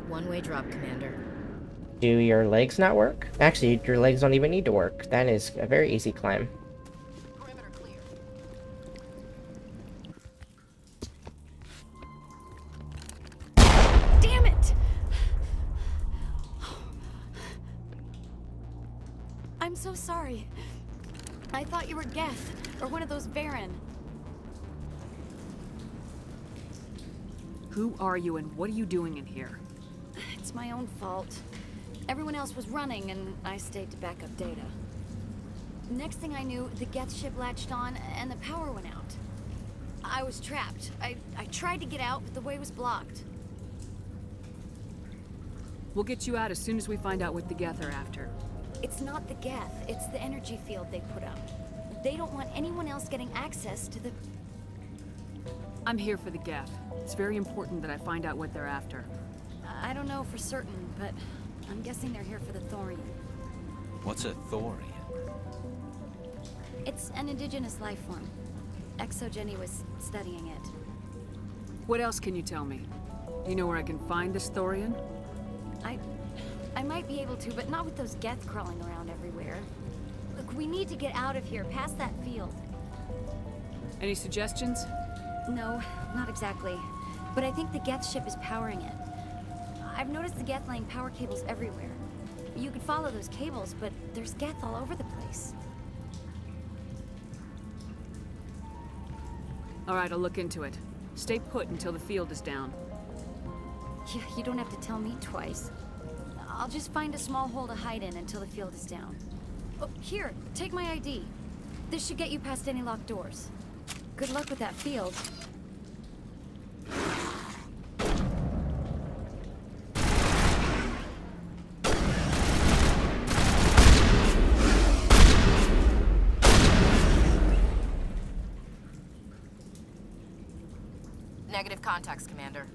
One-way drop, Commander. Do your legs not work? Actually, your legs don't even need to work. That is a very easy climb. Damn it! I'm so sorry. I thought you were Geth, or one of those Baron. Who are you and what are you doing in here? It's my own fault. Everyone else was running, and I stayed to back up data. Next thing I knew, the Geth ship latched on, and the power went out. I was trapped. I tried to get out, but the way was blocked. We'll get you out as soon as we find out what the Geth are after. It's not the Geth, it's the energy field they put up. They don't want anyone else getting access to the... I'm here for the Geth. It's very important that I find out what they're after. I don't know for certain, but I'm guessing they're here for the thorium. What's a thorium? It's an indigenous life form. ExoGenny was studying it. What else can you tell me? You know where I can find this thorium? I might be able to, but not with those Geth crawling around everywhere. Look, we need to get out of here, past that field. Any suggestions? No, not exactly. But I think the Geth ship is powering it. I've noticed the Geth laying power cables everywhere. You could follow those cables, but there's Geth all over the place. All right, I'll look into it. Stay put until the field is down. Yeah, you don't have to tell me twice. I'll just find a small hole to hide in until the field is down. Oh, here, take my ID. This should get you past any locked doors. Good luck with that field. Negative contacts, Commander.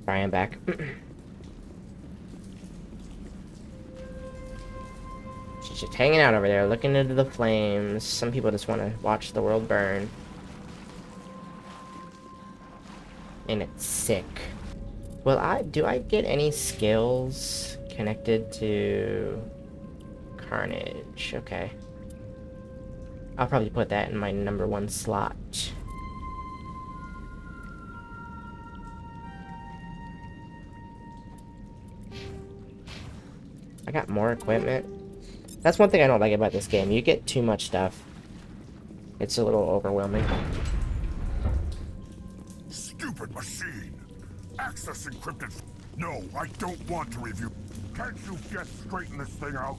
Sorry, I'm back. She's just hanging out over there, looking into the flames. Some people just want to watch the world burn. And it's sick. Well, do I get any skills connected to Carnage? Okay. I'll probably put that in my #1 slot. I got more equipment. That's one thing I don't like about this game. You get too much stuff. It's a little overwhelming. Stupid machine! Access encrypted. No, I don't want to review. Can't you just straighten this thing out?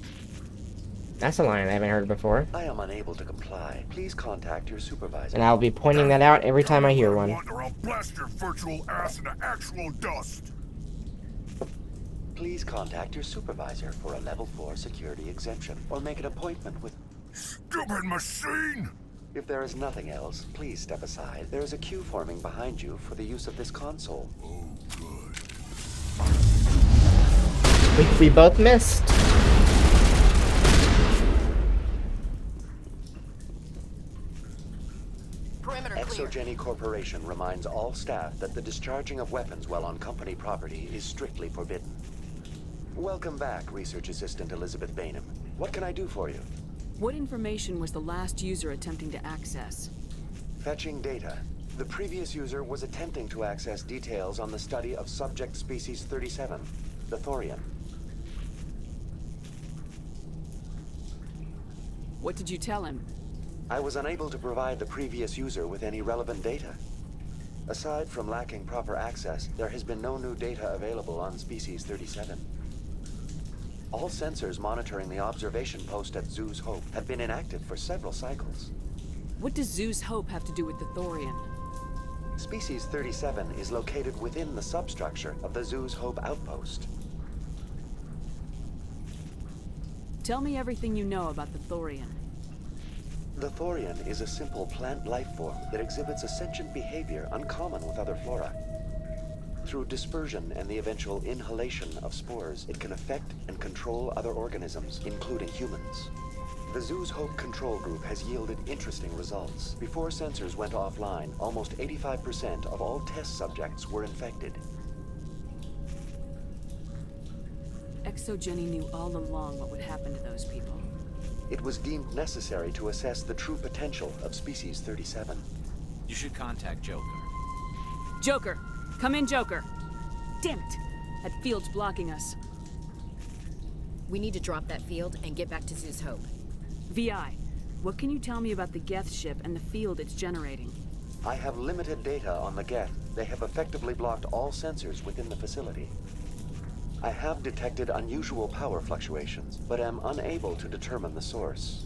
That's a line I haven't heard before. I am unable to comply. Please contact your supervisor. And I'll be pointing that out every time I hear one. Or I'll blast your virtual ass into actual dust. Please contact your supervisor for a level 4 security exemption, or make an appointment with... Stupid machine! If there is nothing else, please step aside. There is a queue forming behind you for the use of this console. Oh, good. We both missed. ExoGeni Corporation reminds all staff that the discharging of weapons while on company property is strictly forbidden. Welcome back, Research Assistant Elizabeth Bainham. What can I do for you? What information was the last user attempting to access? Fetching data. The previous user was attempting to access details on the study of subject species 37, the Thorian. What did you tell him? I was unable to provide the previous user with any relevant data. Aside from lacking proper access, there has been no new data available on species 37. All sensors monitoring the observation post at Zoo's Hope have been inactive for several cycles. What does Zoo's Hope have to do with the Thorian? Species 37 is located within the substructure of the Zoo's Hope outpost. Tell me everything you know about the Thorian. The Thorian is a simple plant life form that exhibits a sentient behavior uncommon with other flora. Through dispersion and the eventual inhalation of spores, it can affect and control other organisms, including humans. The Zoo's Hope control group has yielded interesting results. Before sensors went offline, almost 85% of all test subjects were infected. ExoGeni knew all along what would happen to those people. It was deemed necessary to assess the true potential of species 37. You should contact Joker. Joker! Come in, Joker! Damn it! That field's blocking us. We need to drop that field and get back to Zoo's Hope. VI, what can you tell me about the Geth ship and the field it's generating? I have limited data on the Geth. They have effectively blocked all sensors within the facility. I have detected unusual power fluctuations, but am unable to determine the source.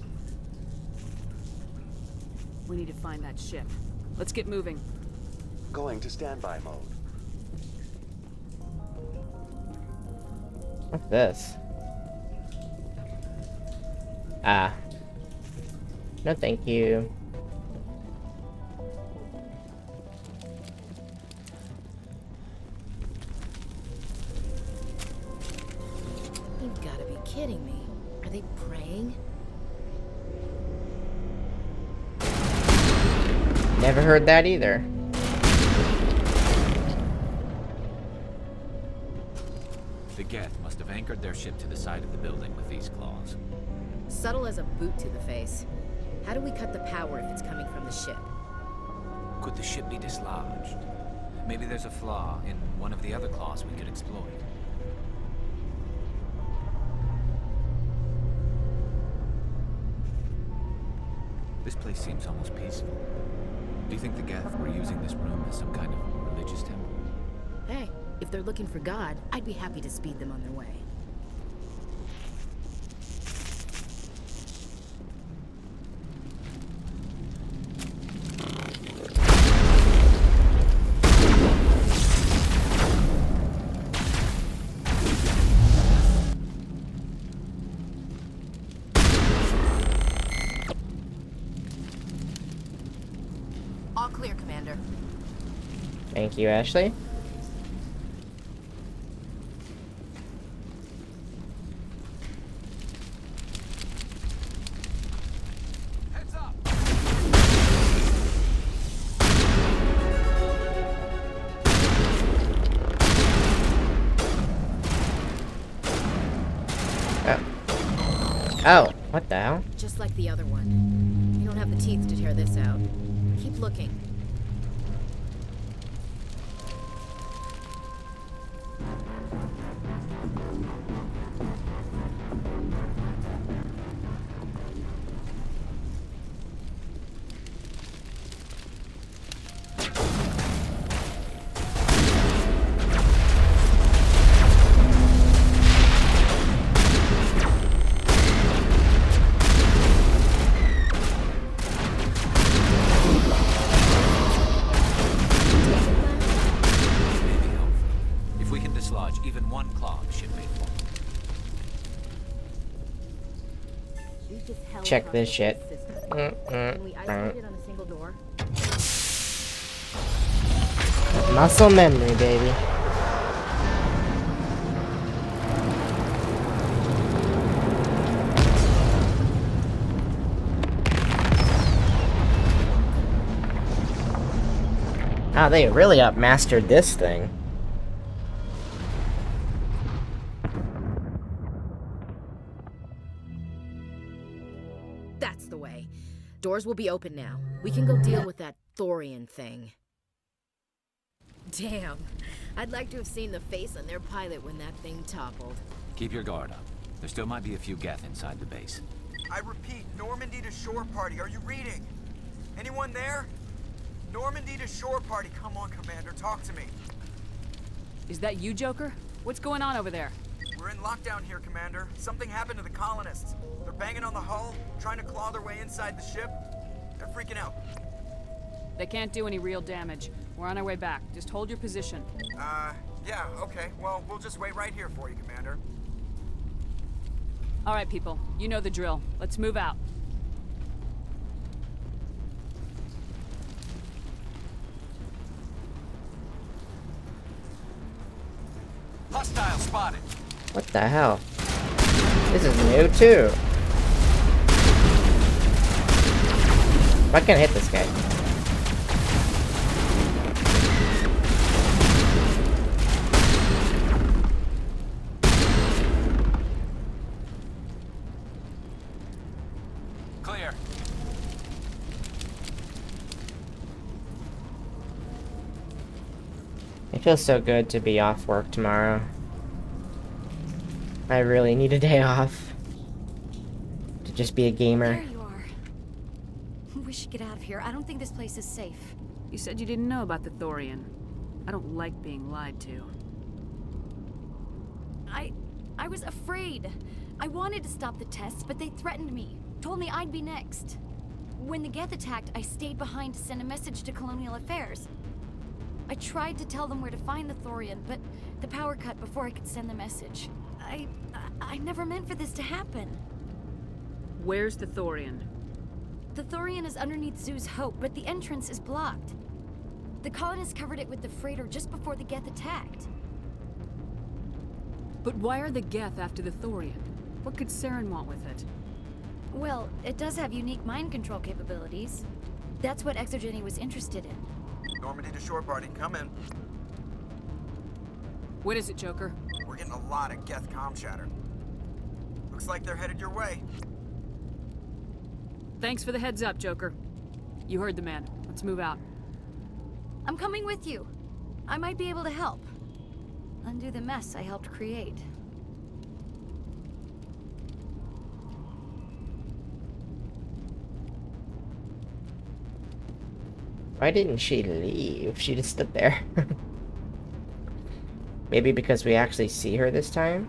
We need to find that ship. Let's get moving. Going to standby mode. What's this? Ah. No, thank you. You've got to be kidding me. Are they praying? Never heard that either. The Geth must have anchored their ship to the side of the building with these claws. Subtle as a boot to the face. How do we cut the power if it's coming from the ship? Could the ship be dislodged? Maybe there's a flaw in one of the other claws we could exploit. This place seems almost peaceful. Do you think the Geth were using this room as some kind of religious temple? Hey, if they're looking for God, I'd be happy to speed them on their way. All clear, Commander. Thank you, Ashley. Heads up! Oh, what the hell? Just like the other one. You don't have the teeth to tear this out. Keep looking. Even one clog should make one. Check this shit. Muscle memory, baby. Ah, they really upmastered this thing. That's the way. Doors will be open now. We can go deal with that Thorian thing. Damn. I'd like to have seen the face on their pilot when that thing toppled. Keep your guard up. There still might be a few Geth inside the base. I repeat, Normandy to shore party. Are you reading? Anyone there? Normandy to shore party. Come on, Commander. Talk to me. Is that you, Joker? What's going on over there? We're in lockdown here, Commander. Something happened to the colonists. They're banging on the hull, trying to claw their way inside the ship. They're freaking out. They can't do any real damage. We're on our way back. Just hold your position. Yeah, okay. Well, we'll just wait right here for you, Commander. All right, people. You know the drill. Let's move out. Hostile spotted. What the hell? This is new too. I can't hit this guy. Clear. It feels so good to be off work tomorrow. I really need a day off to just be a gamer. There you are. We should get out of here. I don't think this place is safe. You said you didn't know about the Thorian. I don't like being lied to. I was afraid. I wanted to stop the tests, but they threatened me. Told me I'd be next. When the Geth attacked, I stayed behind to send a message to Colonial Affairs. I tried to tell them where to find the Thorian, but the power cut before I could send the message. I never meant for this to happen. Where's the Thorian? The Thorian is underneath Zoo's Hope, but the entrance is blocked. The colonists covered it with the freighter just before the Geth attacked. But why are the Geth after the Thorian? What could Saren want with it? Well, it does have unique mind control capabilities. That's what Exogeny was interested in. Normandy to shore party. Come in. What is it, Joker? We're getting a lot of Geth comm chatter. Looks like they're headed your way. Thanks for the heads up, Joker. You heard the man. Let's move out. I'm coming with you. I might be able to help. Undo the mess I helped create. Why didn't she leave? She just stood there. Maybe because we actually see her this time?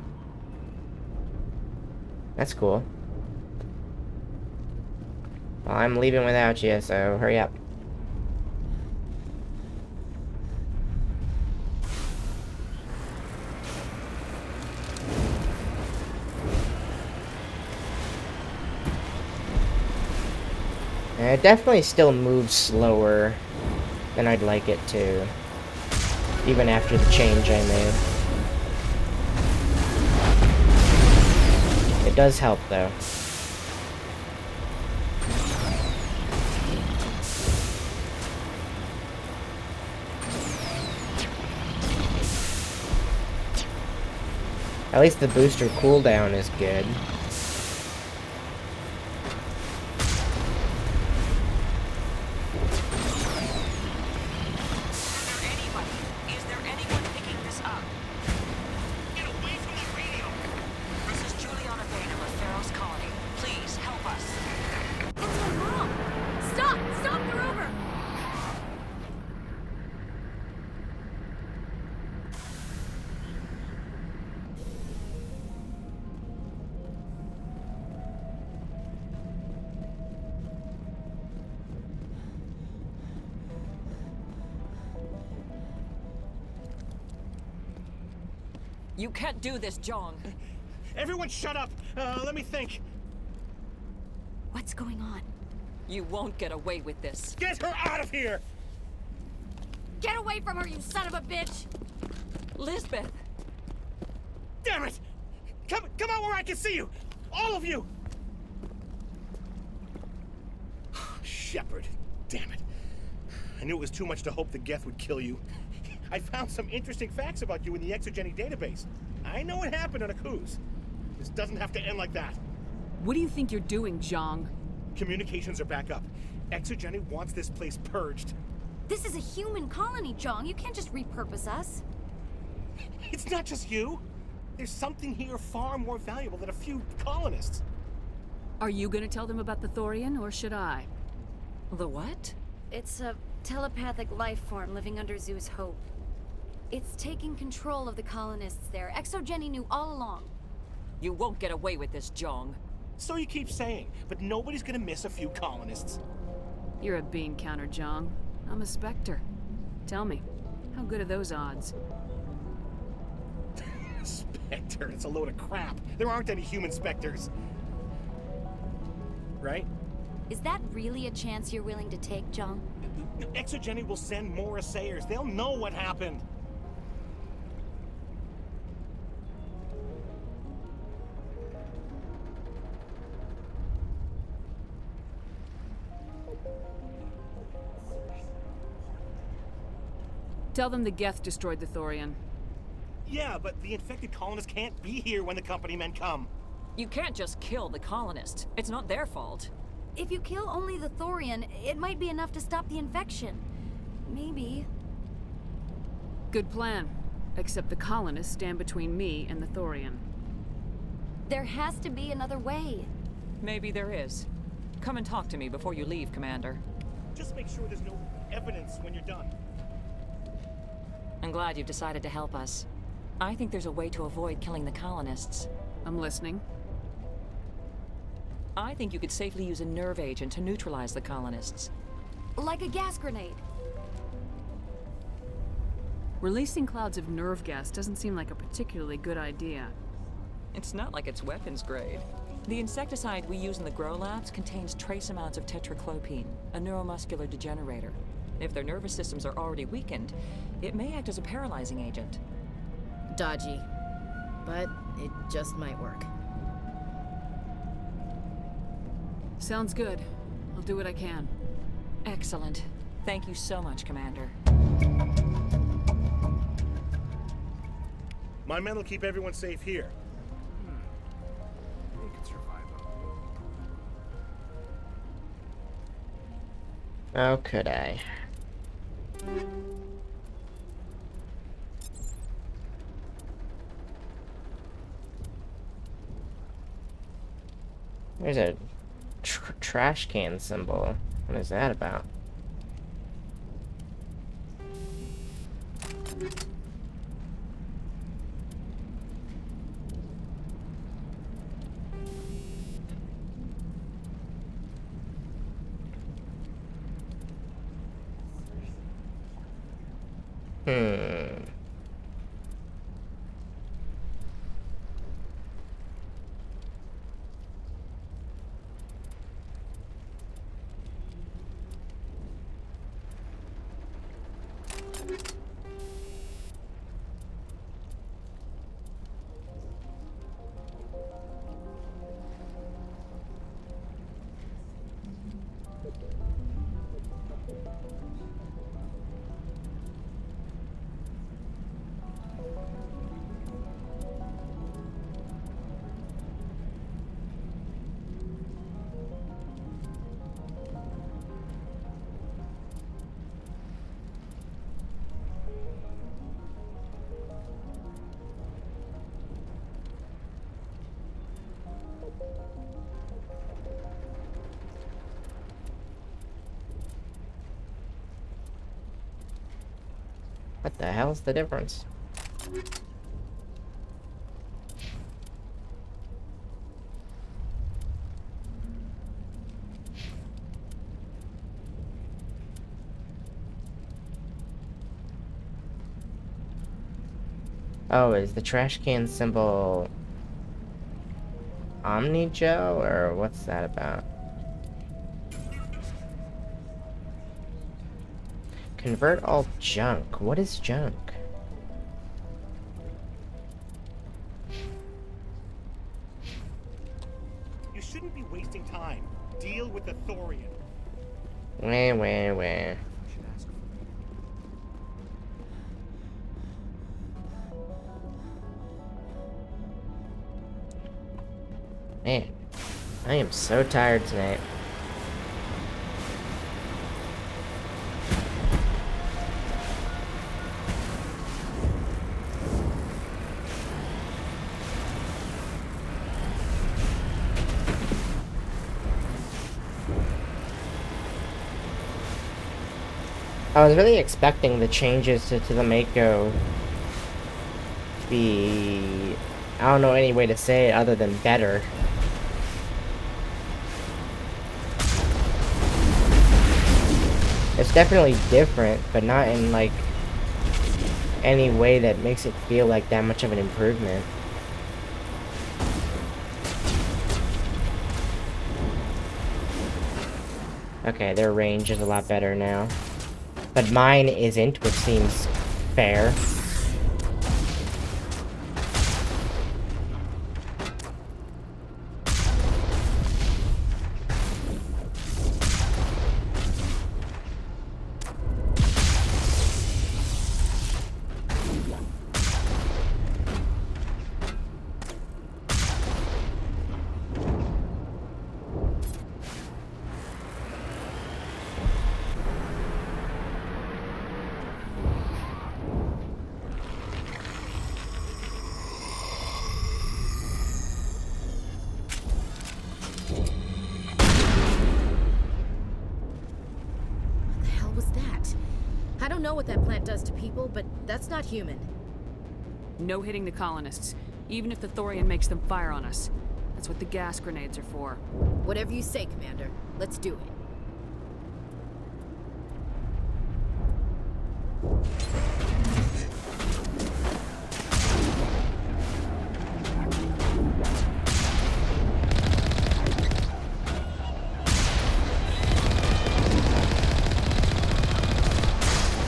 That's cool. Well, I'm leaving without you, so hurry up. And it definitely still moves slower than I'd like it to, even after the change I made. It does help, though. At least the booster cooldown is good. You can't do this, Jong. Everyone shut up! Let me think. What's going on? You won't get away with this. Get her out of here! Get away from her, you son of a bitch! Lisbeth! Damn it! Come out where I can see you! All of you! Shepard, damn it. I knew it was too much to hope the Geth would kill you. I found some interesting facts about you in the Exogeny database. I know what happened on Akuz. This doesn't have to end like that. What do you think you're doing, Zhang? Communications are back up. Exogeny wants this place purged. This is a human colony, Zhang. You can't just repurpose us. It's not just you. There's something here far more valuable than a few colonists. Are you gonna tell them about the Thorian, or should I? The what? It's a telepathic life form living under Zoo's hope. It's taking control of the colonists there. Exogeny knew all along. You won't get away with this, Jong. So you keep saying, but nobody's gonna miss a few colonists. You're a bean counter, Zhang. I'm a Spectre. Tell me, how good are those odds? Spectre, it's a load of crap. There aren't any human Spectres. Right? Is that really a chance you're willing to take, Zhang? Exogeny will send more assayers. They'll know what happened. Tell them the Geth destroyed the Thorian. Yeah, but the infected colonists can't be here when the company men come. You can't just kill the colonists. It's not their fault. If you kill only the Thorian, it might be enough to stop the infection. Maybe. Good plan. Except the colonists stand between me and the Thorian. There has to be another way. Maybe there is. Come and talk to me before you leave, Commander. Just make sure there's no evidence when you're done. I'm glad you've decided to help us. I think there's a way to avoid killing the colonists. I'm listening. I think you could safely use a nerve agent to neutralize the colonists. Like a gas grenade. Releasing clouds of nerve gas doesn't seem like a particularly good idea. It's not like it's weapons grade. The insecticide we use in the grow labs contains trace amounts of tetraclopine, a neuromuscular degenerator. If their nervous systems are already weakened, it may act as a paralyzing agent. Dodgy. But it just might work. Sounds good. I'll do what I can. Excellent. Thank you so much, Commander. My men will keep everyone safe here. We can survive it. How could I? There's a trash can symbol. What is that about? What the hell's the difference? Oh, is the trash can symbol Omni Joe, or what's that about? Convert all junk. What is junk? You shouldn't be wasting time. Deal with the Thorian. Where? Man, I am so tired tonight. I was really expecting the changes to the Mako to be... I don't know any way to say it other than better. It's definitely different, but not in, like, any way that makes it feel like that much of an improvement. Okay, their range is a lot better now. But mine isn't, which seems fair. I don't know what that plant does to people, but that's not human. No hitting the colonists, even if the Thorian makes them fire on us. That's what the gas grenades are for. Whatever you say, Commander. Let's do it.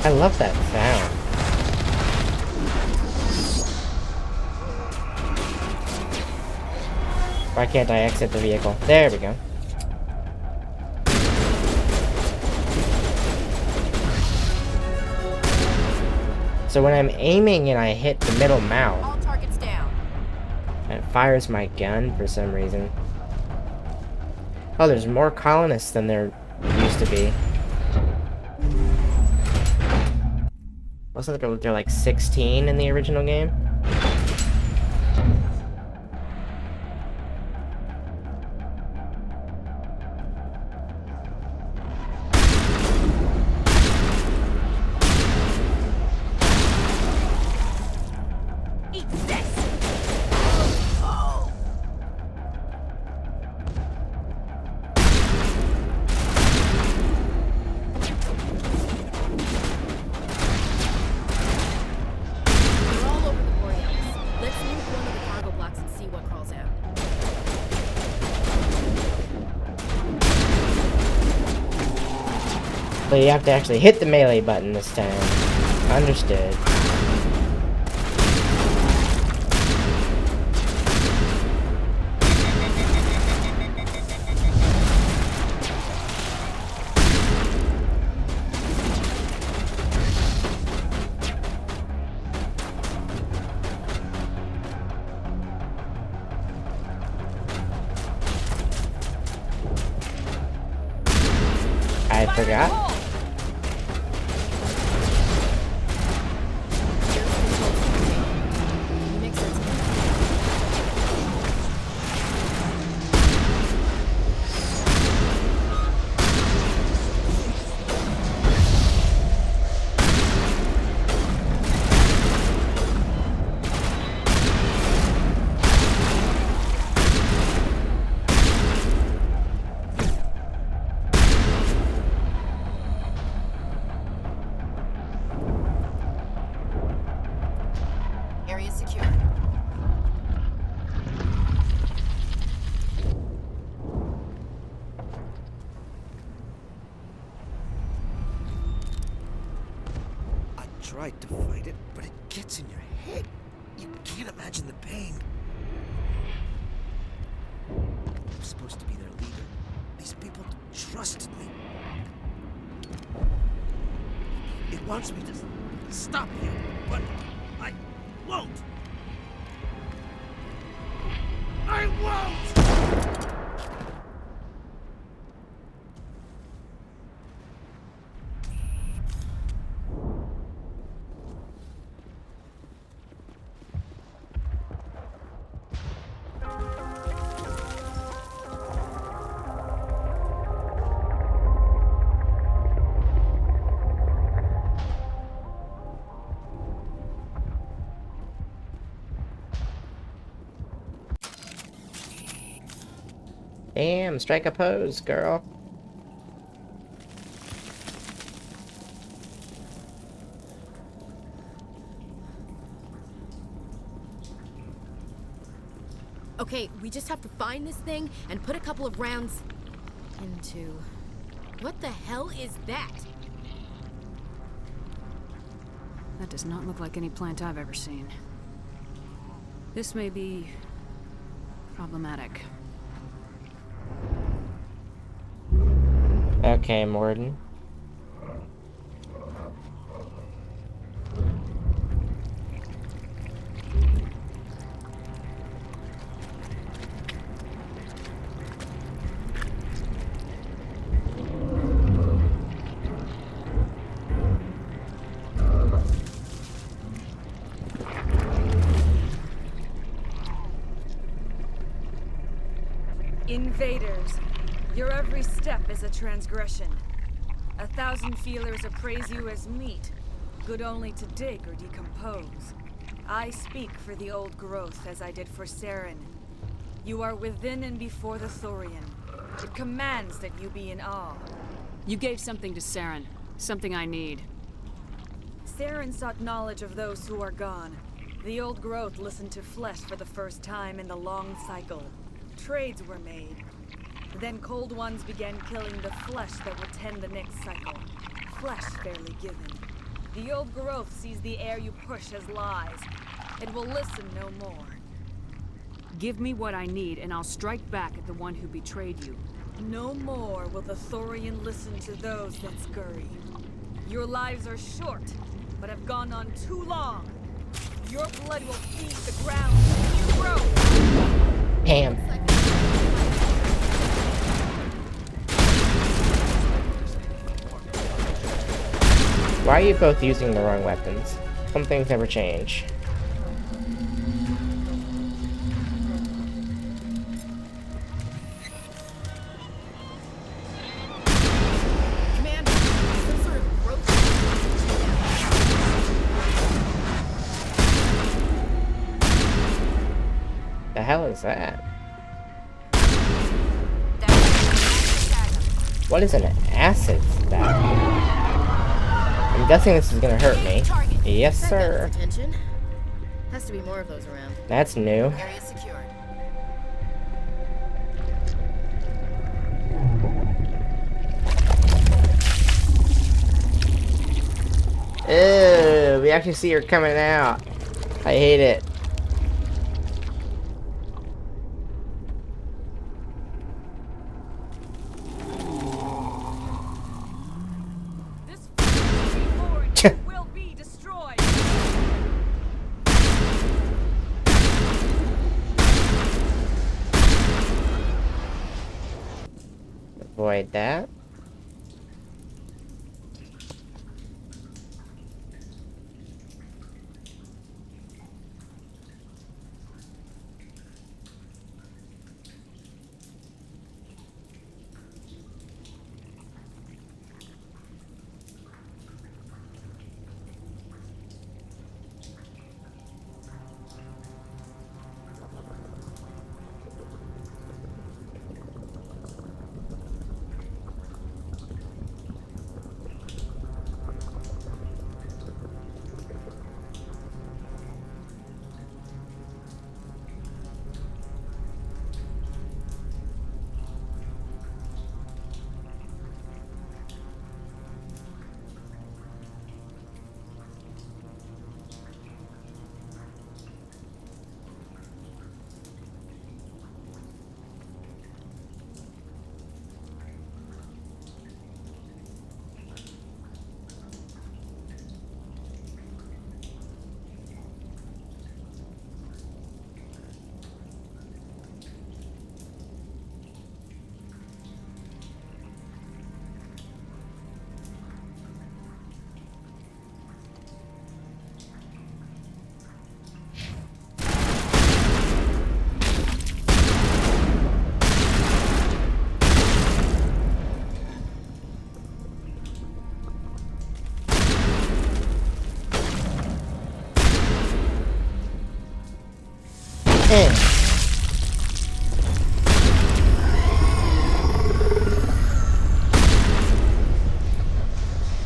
I love that sound. Why can't I exit the vehicle? There we go. So when I'm aiming and I hit the middle mouse, all targets down. It fires my gun for some reason. Oh, there's more colonists than there used to be. Wasn't there like 16 in the original game? Eat this! So you have to actually hit the melee button this time. Understood. I forgot. tried to fight it, but it gets in your head. You can't imagine the pain. I'm supposed to be their leader. These people trusted me. It wants me to stop you, but I won't. I won't! Damn, strike a pose, girl. Okay, we just have to find this thing and put a couple of rounds into... What the hell is that? That does not look like any plant I've ever seen. This may be... problematic. Okay, Morden. Invaders, your every step is a transgression. 1,000 feelers appraise you as meat, good only to dig or decompose. I speak for the old growth as I did for Saren. You are within and before the Thorian. It commands that you be in awe. You gave something to Saren. Something I need. Saren sought knowledge of those who are gone. The old growth listened to flesh for the first time in the long cycle. Trades were made. Then cold ones began killing the flesh that would tend the next cycle. Flesh fairly given. The old growth sees the air you push as lies. It will listen no more. Give me what I need, and I'll strike back at the one who betrayed you. No more will the Thorian listen to those that scurry. Your lives are short, but have gone on too long. Your blood will feed the ground and you grow. Damn. Why are you both using the wrong weapons? Some things never change. The hell is that? What is an acid stab? I'm guessing this is gonna hurt me. Yes, sir. Attention. Has to be more of those around. That's new. Area secured. Ew, we actually see her coming out. I hate it. Will be destroyed. Avoid that.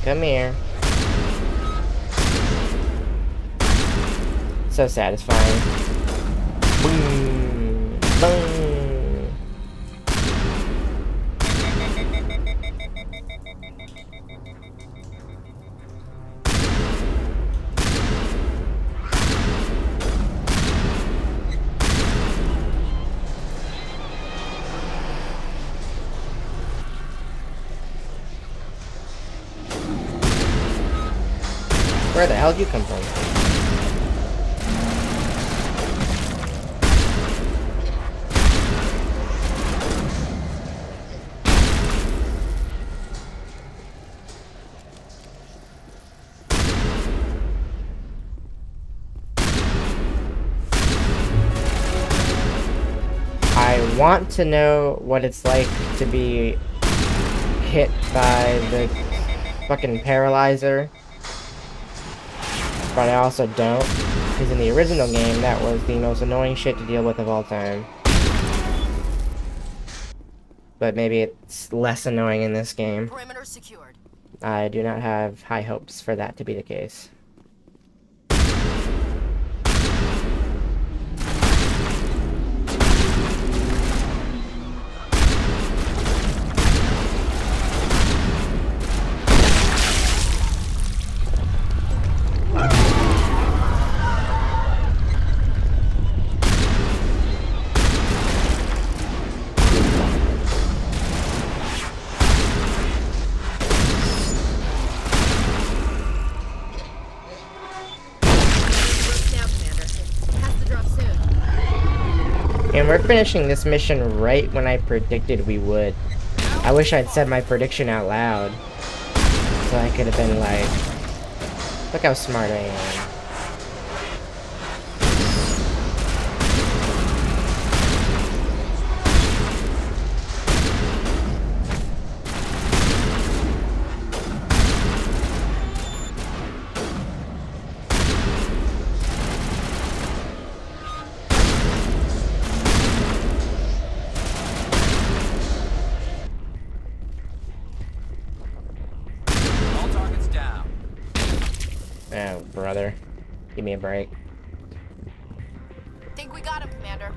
Come here. So satisfying. Boom. Boom. Where the hell did you come from? I want to know what it's like to be hit by the fucking paralyzer. But I also don't, because in the original game, that was the most annoying shit to deal with of all time. But maybe it's less annoying in this game. Perimeter secured. I do not have high hopes for that to be the case. And we're finishing this mission right when I predicted we would. I wish I'd said my prediction out loud. So I could have been like, look how smart I am. Oh, brother. Give me a break. Think we got him, Commander.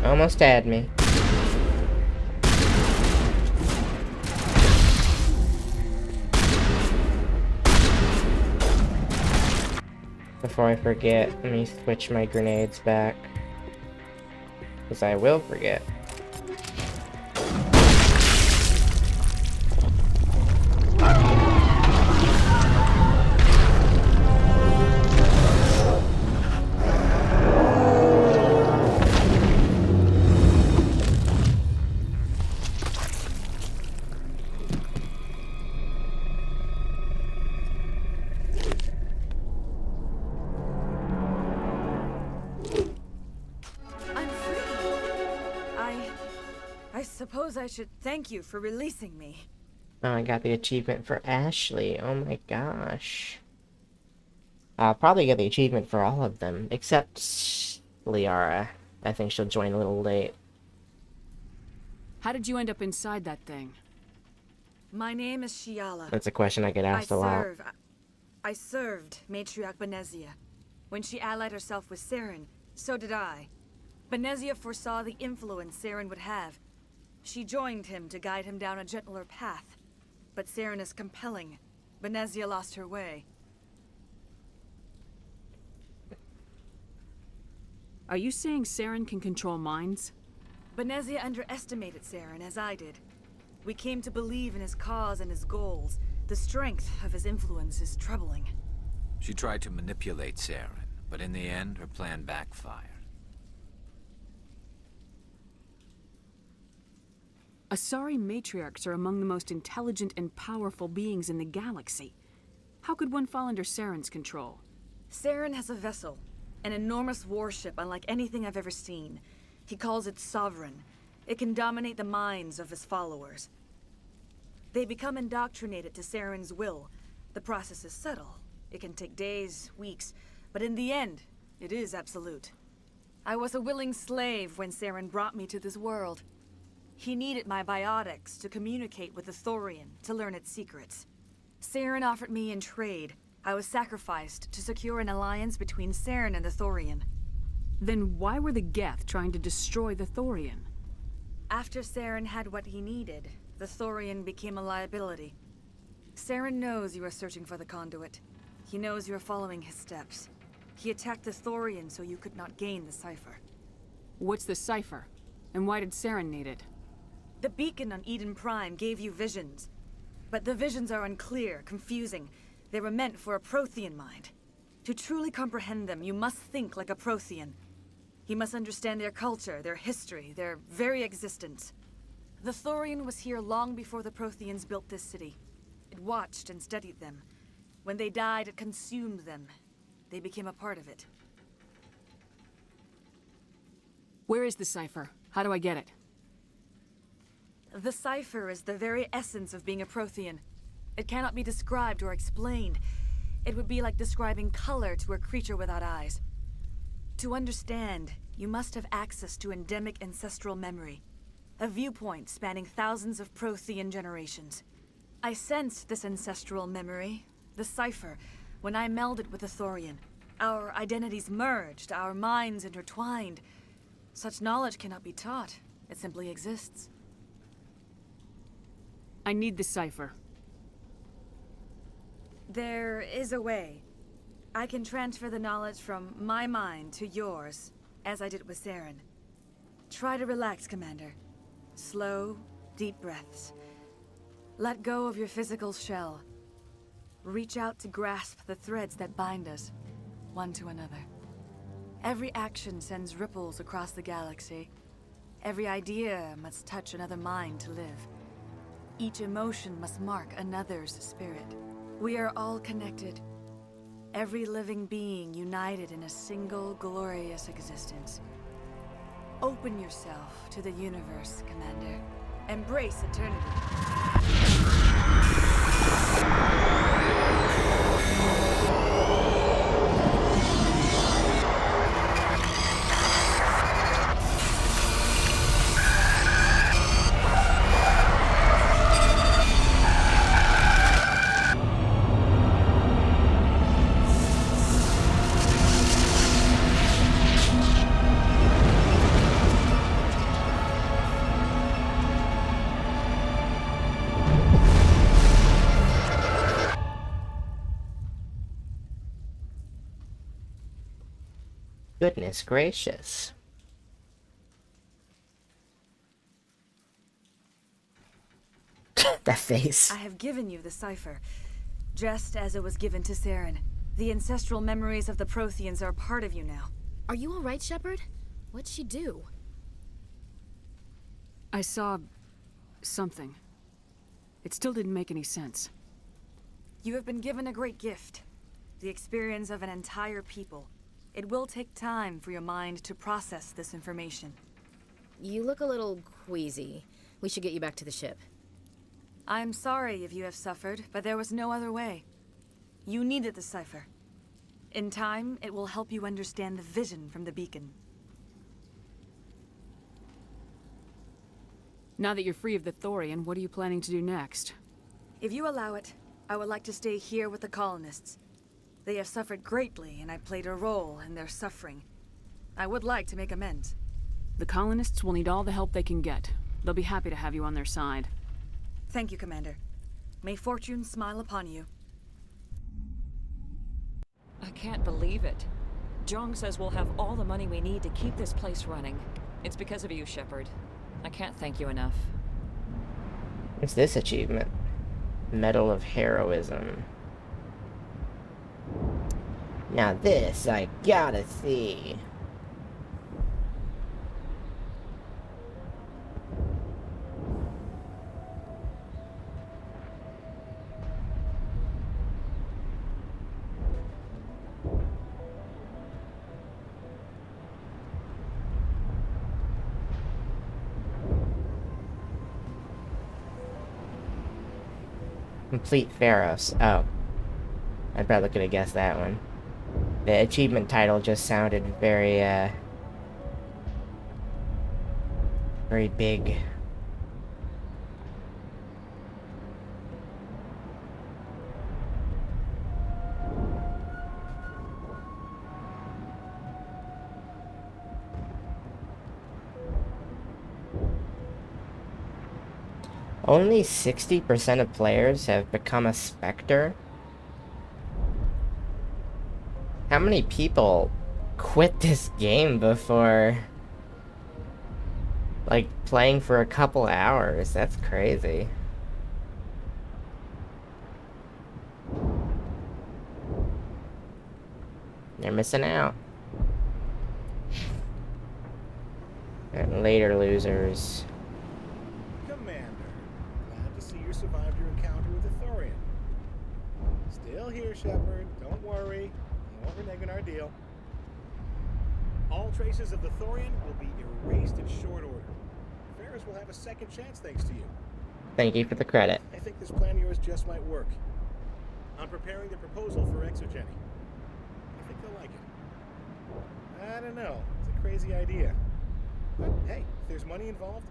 Almost had me. Before I forget, let me switch my grenades back. Because I will forget. I suppose I should thank you for releasing me. Oh, I got the achievement for Ashley. Oh my gosh. I'll probably get the achievement for all of them, except Liara. I think she'll join a little late. How did you end up inside that thing? My name is Shiala. That's a question I get asked a lot. I served Matriarch Benezia. When she allied herself with Saren, so did I. Benezia foresaw the influence Saren would have. She joined him to guide him down a gentler path. But Saren is compelling. Benezia lost her way. Are you saying Saren can control minds? Benezia underestimated Saren, as I did. We came to believe in his cause and his goals. The strength of his influence is troubling. She tried to manipulate Saren, but in the end, her plan backfired. Asari matriarchs are among the most intelligent and powerful beings in the galaxy. How could one fall under Saren's control? Saren has a vessel, an enormous warship unlike anything I've ever seen. He calls it Sovereign. It can dominate the minds of his followers. They become indoctrinated to Saren's will, The process is subtle. It can take days, weeks, but in the end, it is absolute. I was a willing slave when Saren brought me to this world. He needed my biotics to communicate with the Thorian, to learn its secrets. Saren offered me in trade. I was sacrificed to secure an alliance between Saren and the Thorian. Then why were the Geth trying to destroy the Thorian? After Saren had what he needed, the Thorian became a liability. Saren knows you are searching for the conduit. He knows you are following his steps. He attacked the Thorian so you could not gain the cipher. What's the cipher? And why did Saren need it? The beacon on Eden Prime gave you visions. But the visions are unclear, confusing. They were meant for a Prothean mind. To truly comprehend them, you must think like a Prothean. You must understand their culture, their history, their very existence. The Thorian was here long before the Protheans built this city. It watched and studied them. When they died, it consumed them. They became a part of it. Where is the cipher? How do I get it? The cipher is the very essence of being a Prothean. It cannot be described or explained. It would be like describing color to a creature without eyes. To understand, you must have access to endemic ancestral memory. A viewpoint spanning thousands of Prothean generations. I sensed this ancestral memory, the cipher, when I melded with the Thorian. Our identities merged, our minds intertwined. Such knowledge cannot be taught. It simply exists. I need the cipher. There is a way. I can transfer the knowledge from my mind to yours, as I did with Saren. Try to relax, Commander. Slow, deep breaths. Let go of your physical shell. Reach out to grasp the threads that bind us, one to another. Every action sends ripples across the galaxy. Every idea must touch another mind to live. Each emotion must mark another's spirit. We are all connected. Every living being united in a single glorious existence. Open yourself to the universe, Commander. Embrace eternity. Goodness gracious. That face. I have given you the cipher, just as it was given to Saren. The ancestral memories of the Protheans are part of you now. Are you all right, Shepard? What'd she do? I saw something. It still didn't make any sense. You have been given a great gift. The experience of an entire people. It will take time for your mind to process this information. You look a little queasy. We should get you back to the ship. I'm sorry if you have suffered, but there was no other way. You needed the cipher. In time, it will help you understand the vision from the beacon. Now that you're free of the Thorian, what are you planning to do next? If you allow it, I would like to stay here with the colonists. They have suffered greatly, and I played a role in their suffering. I would like to make amends. The colonists will need all the help they can get. They'll be happy to have you on their side. Thank you, Commander. May fortune smile upon you. I can't believe it. Jong says we'll have all the money we need to keep this place running. It's because of you, Shepard. I can't thank you enough. What's this achievement? Medal of Heroism. Now this I gotta see. Complete Pharos. Oh. I probably could have guessed that one. The achievement title just sounded very, very big. Only 60% of players have become a Spectre? How many people quit this game before, like, playing for a couple hours? That's crazy. They're missing out. And later losers. Commander, glad to see you survived your encounter with the Thorian. Still here, Shepard. Don't worry. We won't renege on our deal. All traces of the Thorian will be erased in short order. Ferris will have a second chance thanks to you. Thank you for the credit. I think this plan of yours just might work. I'm preparing the proposal for ExoGeni. I think they'll like it. I don't know. It's a crazy idea. But hey, if there's money involved,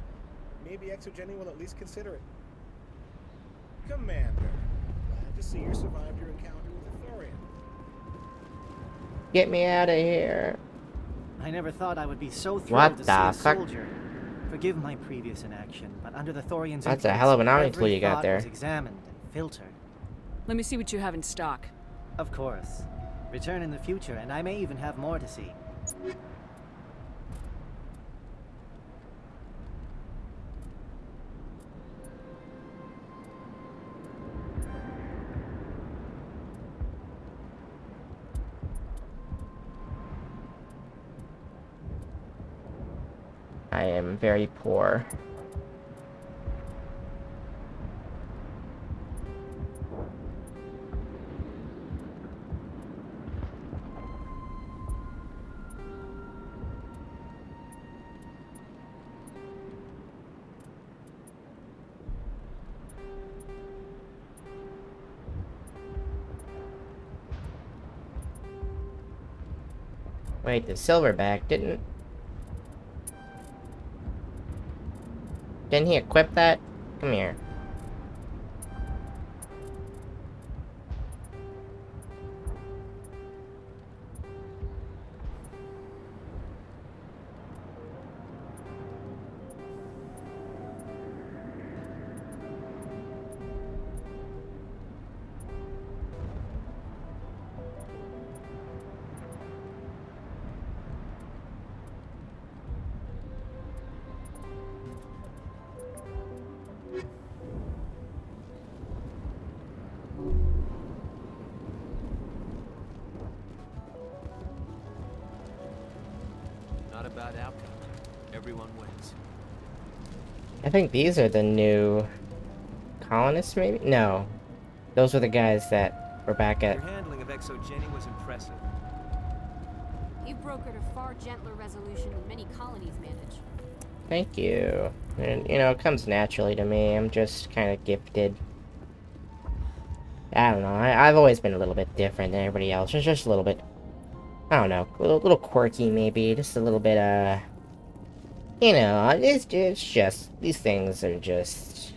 maybe ExoGeni will at least consider it. Commander, glad to see you survived your encounter with the Thorian. Get me out of here. I never thought I would be so thrilled to see a fuck? soldier. Forgive my previous inaction, but under the Thorian's That's a influence, hell of an army every tool you got thought there. was examined and filtered. Let me see what you have in stock. Of course. Return in the future, and I may even have more to see. I am very poor. Wait, the silverback didn't he equip that? Come here. Not a bad outcome. Everyone wins. I think these are the new colonists, maybe? No. Those were the guys that were back at... Your handling of ExoGeni was impressive. You've brokered a far gentler resolution than many colonies manage. Thank you. And, you know, it comes naturally to me. I'm just kind of gifted. I don't know. I've always been a little bit different than everybody else. Just a little bit... I don't know. A little quirky, maybe. Just a little bit, you know, it's just... These things are just...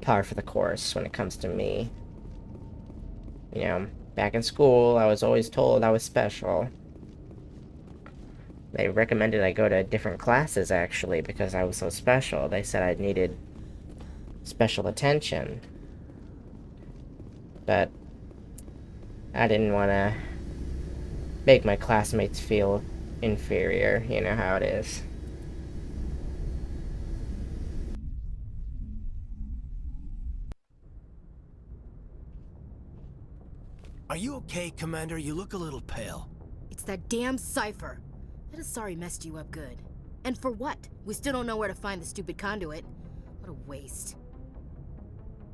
par for the course when it comes to me. You know, back in school, I was always told I was special. They recommended I go to different classes, actually, because I was so special. They said I needed special attention. But I didn't want to make my classmates feel inferior. You know how it is. Are you okay, Commander? You look a little pale. It's that damn cipher. That Asari messed you up good. And for what? We still don't know where to find the stupid conduit. What a waste.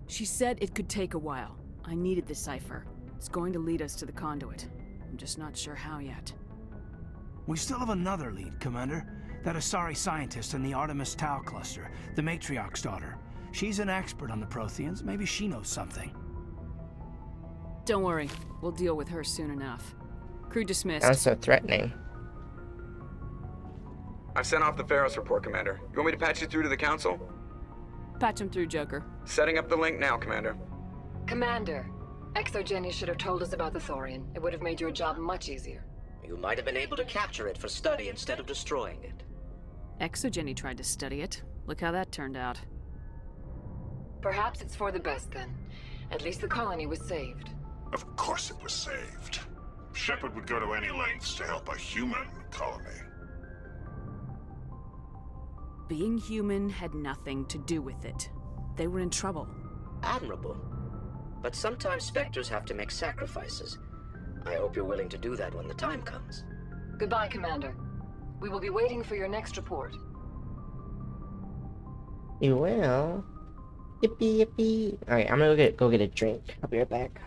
She said it could take a while. I needed the cipher. It's going to lead us to the conduit. I'm just not sure how yet. We still have another lead, Commander. That Asari scientist in the Artemis Tau cluster, the Matriarch's daughter. She's an expert on the Protheans. Maybe she knows something. Don't worry. We'll deal with her soon enough. Crew dismissed. Sounds so threatening. I've sent off the Pharos report, Commander. You want me to patch you through to the Council? Patch him through, Joker. Setting up the link now, Commander. Commander, ExoGenny should have told us about the Thorian. It would have made your job much easier. You might have been able to capture it for study instead of destroying it. ExoGenny tried to study it. Look how that turned out. Perhaps it's for the best then. At least the colony was saved. Of course it was saved. Shepard would go to any lengths to help a human colony. Being human had nothing to do with it. They were in trouble. Admirable. But sometimes Spectres have to make sacrifices. I hope you're willing to do that when the time comes. Goodbye, Commander. We will be waiting for your next report. You will? Yippee yippee. Alright, I'm gonna go get a drink. I'll be right back.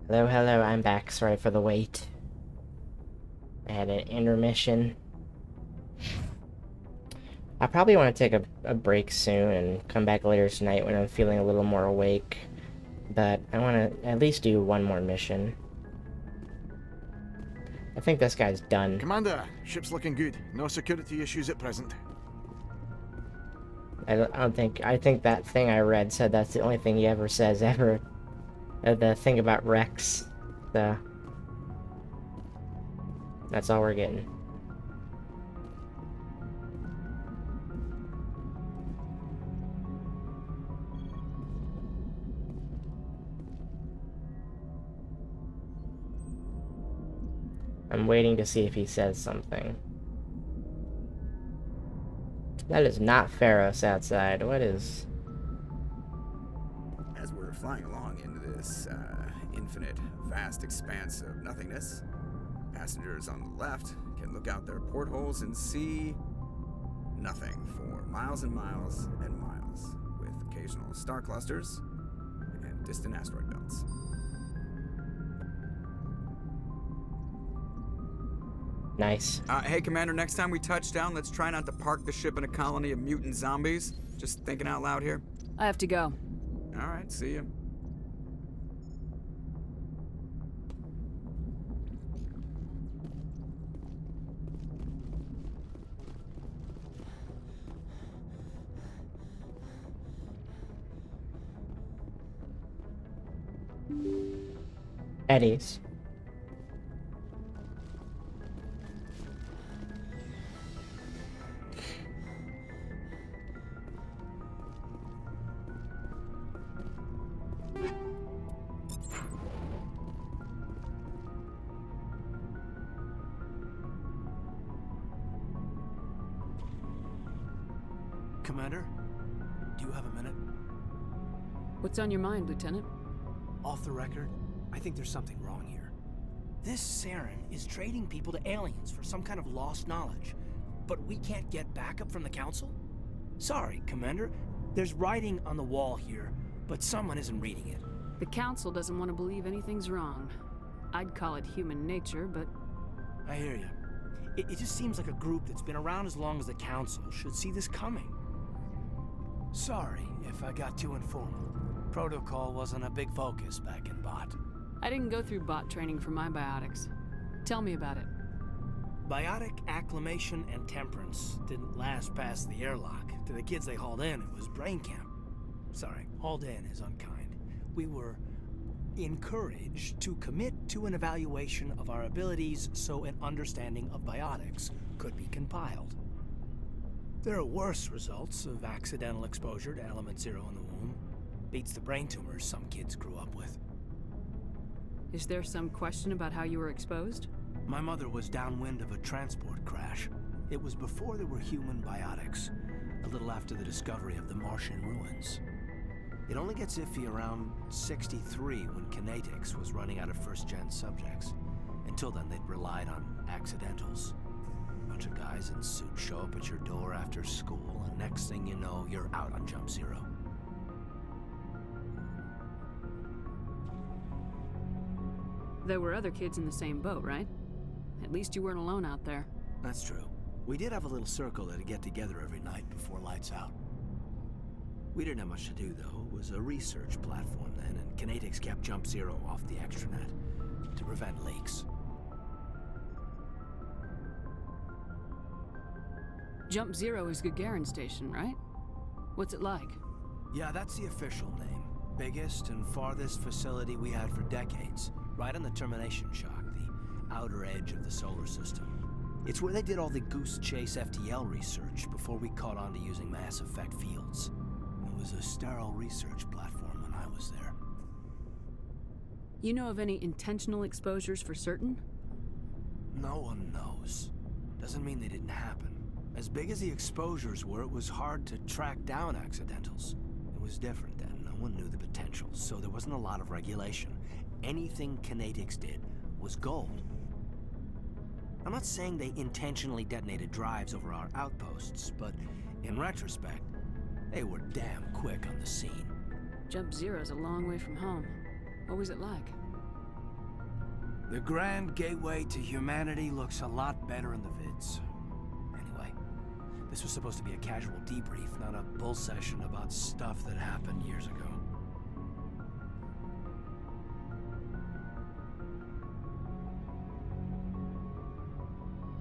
Hello, hello, I'm back. Sorry for the wait. I had an intermission. I probably want to take a break soon and come back later tonight when I'm feeling a little more awake. But I want to at least do one more mission. I think this guy's done. Commander, ship's looking good. No security issues at present. I think that thing I read said that's the only thing he ever says ever. The thing about Rex. That's all we're getting. I'm waiting to see if he says something. That is not Pharos outside. What is... As we're flying along into this infinite, vast expanse of nothingness, passengers on the left can look out their portholes and see nothing for miles and miles and miles, with occasional star clusters and distant asteroid belts. Nice. Hey, Commander, next time we touch down, let's try not to park the ship in a colony of mutant zombies. Just thinking out loud here. I have to go. All right, see you. Eddie's. Commander, do you have a minute? What's on your mind, Lieutenant? Off the record, I think there's something wrong here. This Saren is trading people to aliens for some kind of lost knowledge, but we can't get backup from the Council? Sorry, Commander. There's writing on the wall here, but someone isn't reading it. The Council doesn't want to believe anything's wrong. I'd call it human nature, but... I hear you. It just seems like a group that's been around as long as the Council should see this coming. Sorry if I got too informal. Protocol wasn't a big focus back in Bot. I didn't go through bot training for my biotics. Tell me about it. Biotic acclimation and temperance didn't last past the airlock. To the kids they hauled in, it was brain camp. Sorry, hauled in is unkind. We were encouraged to commit to an evaluation of our abilities so an understanding of biotics could be compiled. There are worse results of accidental exposure to element 0 in the womb. Beats the brain tumors some kids grew up with. Is there some question about how you were exposed? My mother was downwind of a transport crash. It was before there were human biotics, a little after the discovery of the Martian ruins. It only gets iffy around 63 when kinetics was running out of first-gen subjects. Until then, they'd relied on accidentals. A bunch of guys in suits show up at your door after school, and next thing you know, you're out on Jump Zero. There were other kids in the same boat, right? At least you weren't alone out there. That's true. We did have a little circle that'd get together every night before lights out. We didn't have much to do, though. It was a research platform then, and kinetics kept Jump Zero off the extranet to prevent leaks. Jump Zero is Gagarin Station, right? What's it like? Yeah, that's the official name. Biggest and farthest facility we had for decades. Right on the termination shock, the outer edge of the solar system. It's where they did all the Goose Chase FTL research before we caught on to using mass effect fields. It was a sterile research platform when I was there. You know of any intentional exposures for certain? No one knows. Doesn't mean they didn't happen. As big as the exposures were, it was hard to track down accidentals. It was different then. No one knew the potential, so there wasn't a lot of regulation. Anything kinetics did was gold. I'm not saying they intentionally detonated drives over our outposts, but in retrospect, they were damn quick on the scene. Jump Zero's a long way from home. What was it like? The Grand Gateway to Humanity looks a lot better in the vids. Anyway, this was supposed to be a casual debrief, not a bull session about stuff that happened years ago.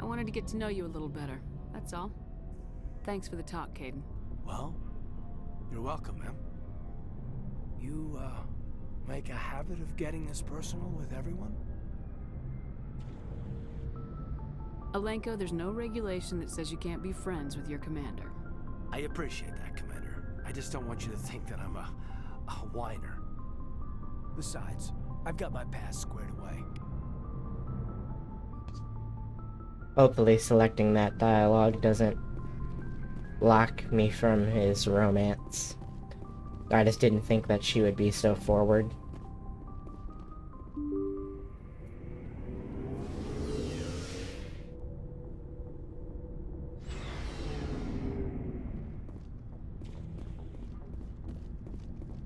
I wanted to get to know you a little better, that's all. Thanks for the talk, Caden. Well, you're welcome, ma'am. You, make a habit of getting this personal with everyone? Alenko, there's no regulation that says you can't be friends with your commander. I appreciate that, Commander. I just don't want you to think that I'm a whiner. Besides, I've got my past squared away. Hopefully selecting that dialogue doesn't block me from his romance. I just didn't think that she would be so forward.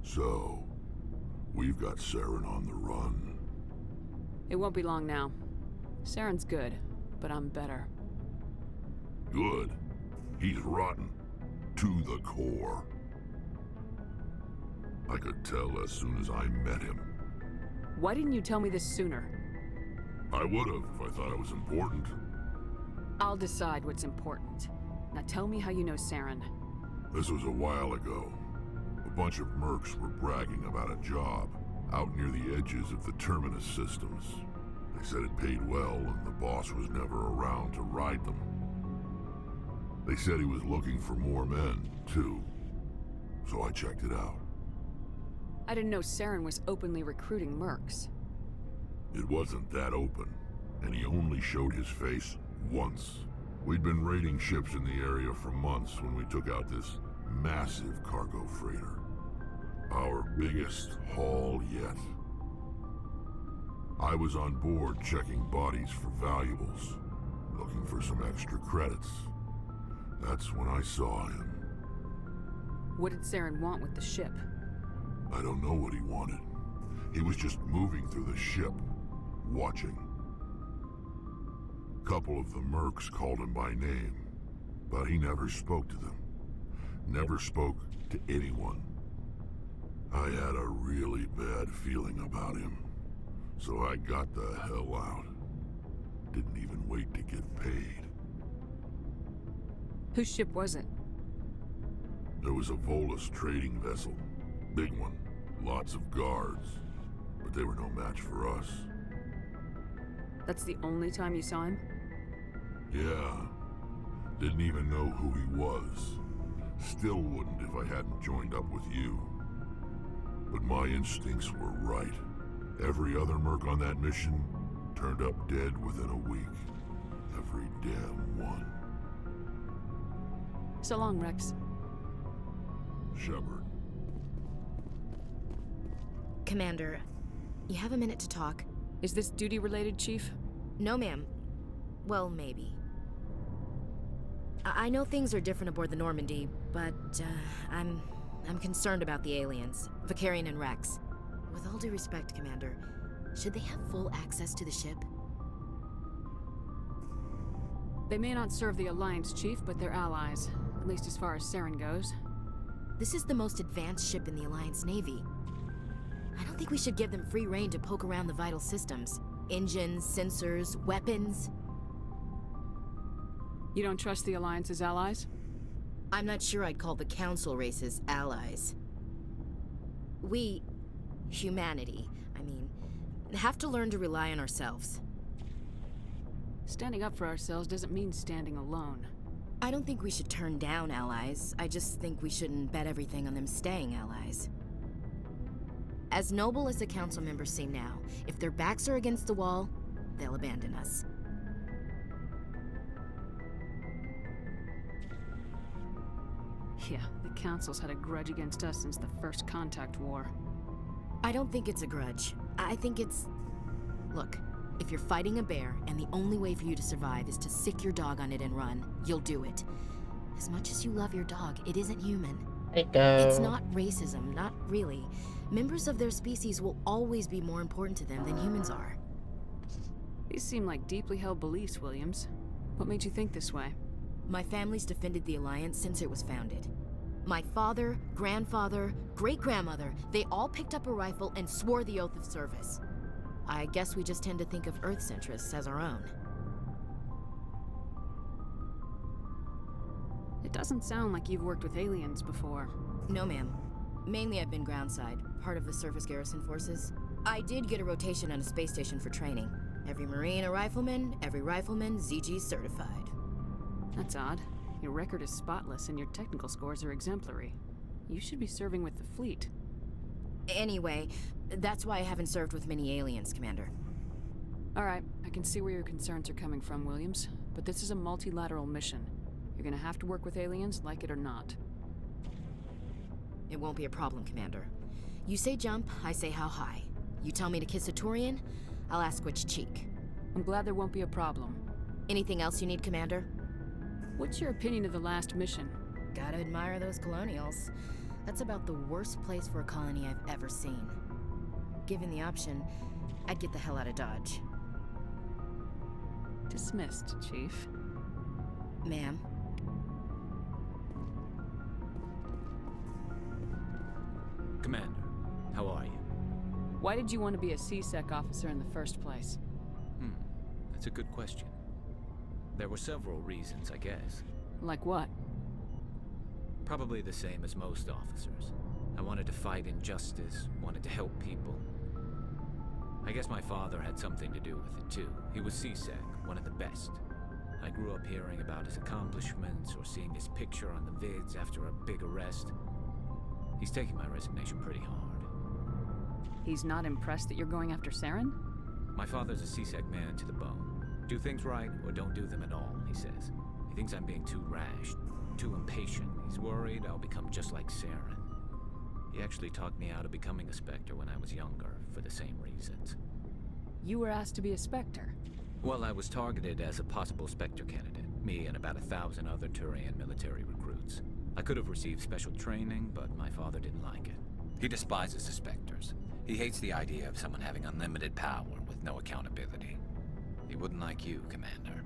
So, we've got Saren on the run. It won't be long now. Saren's good, but I'm better. Good. He's rotten. To the core. I could tell as soon as I met him. Why didn't you tell me this sooner? I would've if I thought it was important. I'll decide what's important. Now tell me how you know Saren. This was a while ago. A bunch of mercs were bragging about a job out near the edges of the Terminus systems. They said it paid well and the boss was never around to ride them. They said he was looking for more men, too. So I checked it out. I didn't know Saren was openly recruiting mercs. It wasn't that open, and he only showed his face once. We'd been raiding ships in the area for months when we took out this massive cargo freighter. Our biggest haul yet. I was on board checking bodies for valuables, looking for some extra credits. That's when I saw him. What did Saren want with the ship? I don't know what he wanted. He was just moving through the ship, watching. Couple of the mercs called him by name, but he never spoke to them. Never spoke to anyone. I had a really bad feeling about him, so I got the hell out. Didn't even wait to get paid. Whose ship was it? There was a Volus trading vessel. Big one. Lots of guards. But they were no match for us. That's the only time you saw him? Yeah. Didn't even know who he was. Still wouldn't if I hadn't joined up with you. But my instincts were right. Every other merc on that mission turned up dead within a week. Every damn one. So long, Rex. Shepard. Commander, you have a minute to talk? Is this duty-related, Chief? No, ma'am. Well, maybe. I know things are different aboard the Normandy, but, I'm concerned about the aliens, Vicarian and Rex. With all due respect, Commander, should they have full access to the ship? They may not serve the Alliance, Chief, but they're allies. At least as far as Saren goes. This is the most advanced ship in the Alliance Navy. I don't think we should give them free rein to poke around the vital systems. Engines, sensors, weapons. You don't trust the Alliance's allies? I'm not sure I'd call the Council races allies. We, humanity, have to learn to rely on ourselves. Standing up for ourselves doesn't mean standing alone. I don't think we should turn down allies. I just think we shouldn't bet everything on them staying allies. As noble as the council members seem now, if their backs are against the wall, they'll abandon us. Yeah, the council's had a grudge against us since the First Contact War. I don't think it's a grudge. I think it's... Look, if you're fighting a bear and the only way for you to survive is to sick your dog on it and run, you'll do it. As much as you love your dog, it isn't human. It's not racism, not really. Members of their species will always be more important to them than humans are. These seem like deeply held beliefs, Williams. What made you think this way? My family's defended the Alliance since it was founded. My father, grandfather, great-grandmother, they all picked up a rifle and swore the oath of service. I guess we just tend to think of Earth-centrists as our own. It doesn't sound like you've worked with aliens before. No, ma'am. Mainly I've been groundside, part of the surface garrison forces. I did get a rotation on a space station for training. Every Marine a rifleman, every rifleman ZG certified. That's odd. Your record is spotless and your technical scores are exemplary. You should be serving with the fleet. Anyway, that's why I haven't served with many aliens, Commander. Alright, I can see where your concerns are coming from, Williams. But this is a multilateral mission. You're gonna have to work with aliens, like it or not. It won't be a problem, Commander. You say jump, I say how high. You tell me to kiss a Turian, I'll ask which cheek. I'm glad there won't be a problem. Anything else you need, Commander? What's your opinion of the last mission? Gotta admire those colonials. That's about the worst place for a colony I've ever seen. Given the option, I'd get the hell out of Dodge. Dismissed, Chief. Ma'am. Commander, how are you? Why did you want to be a C-Sec officer in the first place? That's a good question. There were several reasons, I guess. Like what? Probably the same as most officers. I wanted to fight injustice, wanted to help people. I guess my father had something to do with it too. He was C-Sec, one of the best. I grew up hearing about his accomplishments or seeing his picture on the vids after a big arrest. He's taking my resignation pretty hard. He's not impressed that you're going after Saren? My father's a C-Sec man to the bone. Do things right or don't do them at all, he says. He thinks I'm being too rash, too impatient. He's worried I'll become just like Saren. He actually talked me out of becoming a Spectre when I was younger, for the same reasons. You were asked to be a Spectre? Well, I was targeted as a possible Spectre candidate. Me and about 1,000 other Turian military recruits. I could have received special training, but my father didn't like it. He despises the Spectres. He hates the idea of someone having unlimited power with no accountability. He wouldn't like you, Commander.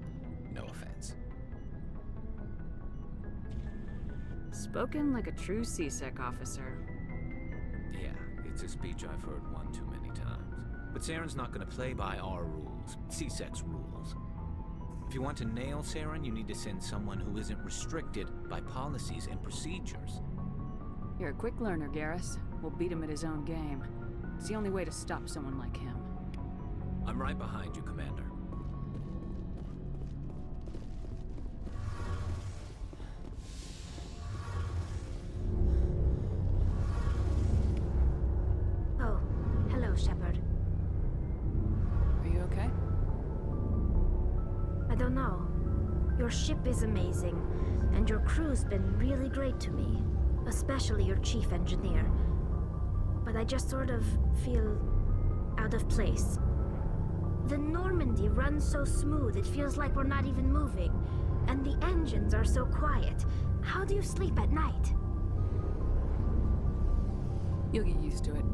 No offense. Spoken like a true C-Sec officer. Yeah, it's a speech I've heard one too many times. But Saren's not gonna play by our rules, C-Sec's rules. If you want to nail Saren, you need to send someone who isn't restricted by policies and procedures. You're a quick learner, Garrus. We'll beat him at his own game. It's the only way to stop someone like him. I'm right behind you, Commander. Oh, hello, Shepard. Are you okay? I don't know. Your ship is amazing, and your crew's been really great to me. Especially your chief engineer. But I just sort of feel out of place. The Normandy runs so smooth, it feels like we're not even moving. And the engines are so quiet. How do you sleep at night? You'll get used to it.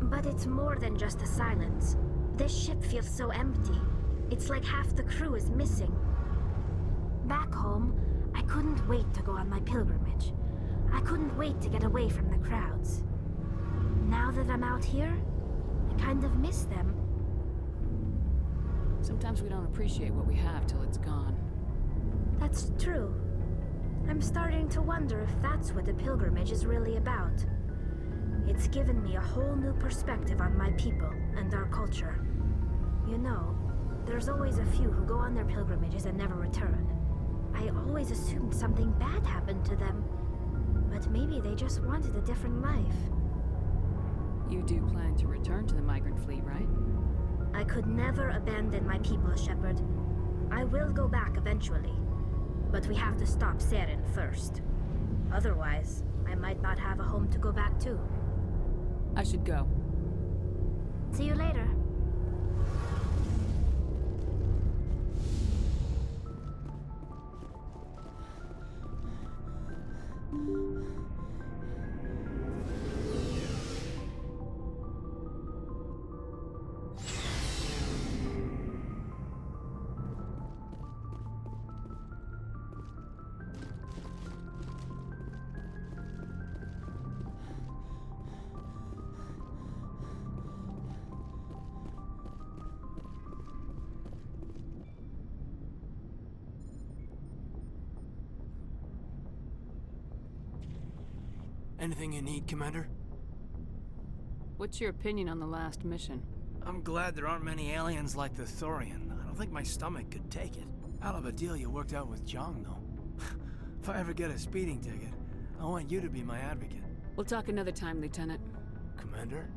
But it's more than just the silence. This ship feels so empty. It's like half the crew is missing. Back home, I couldn't wait to go on my pilgrimage. I couldn't wait to get away from the crowds. Now that I'm out here, I kind of miss them. Sometimes we don't appreciate what we have till it's gone. That's true. I'm starting to wonder if that's what the pilgrimage is really about. It's given me a whole new perspective on my people and our culture. You know, there's always a few who go on their pilgrimages and never return. I always assumed something bad happened to them. But maybe they just wanted a different life. You do plan to return to the migrant fleet, right? I could never abandon my people, Shepard. I will go back eventually. But we have to stop Saren first. Otherwise, I might not have a home to go back to. I should go. See you later. Anything you need, Commander? What's your opinion on the last mission? I'm glad there aren't many aliens like the Thorian. I don't think my stomach could take it. Hell of a deal you worked out with Jong, though. If I ever get a speeding ticket, I want you to be my advocate. We'll talk another time, Lieutenant. Commander?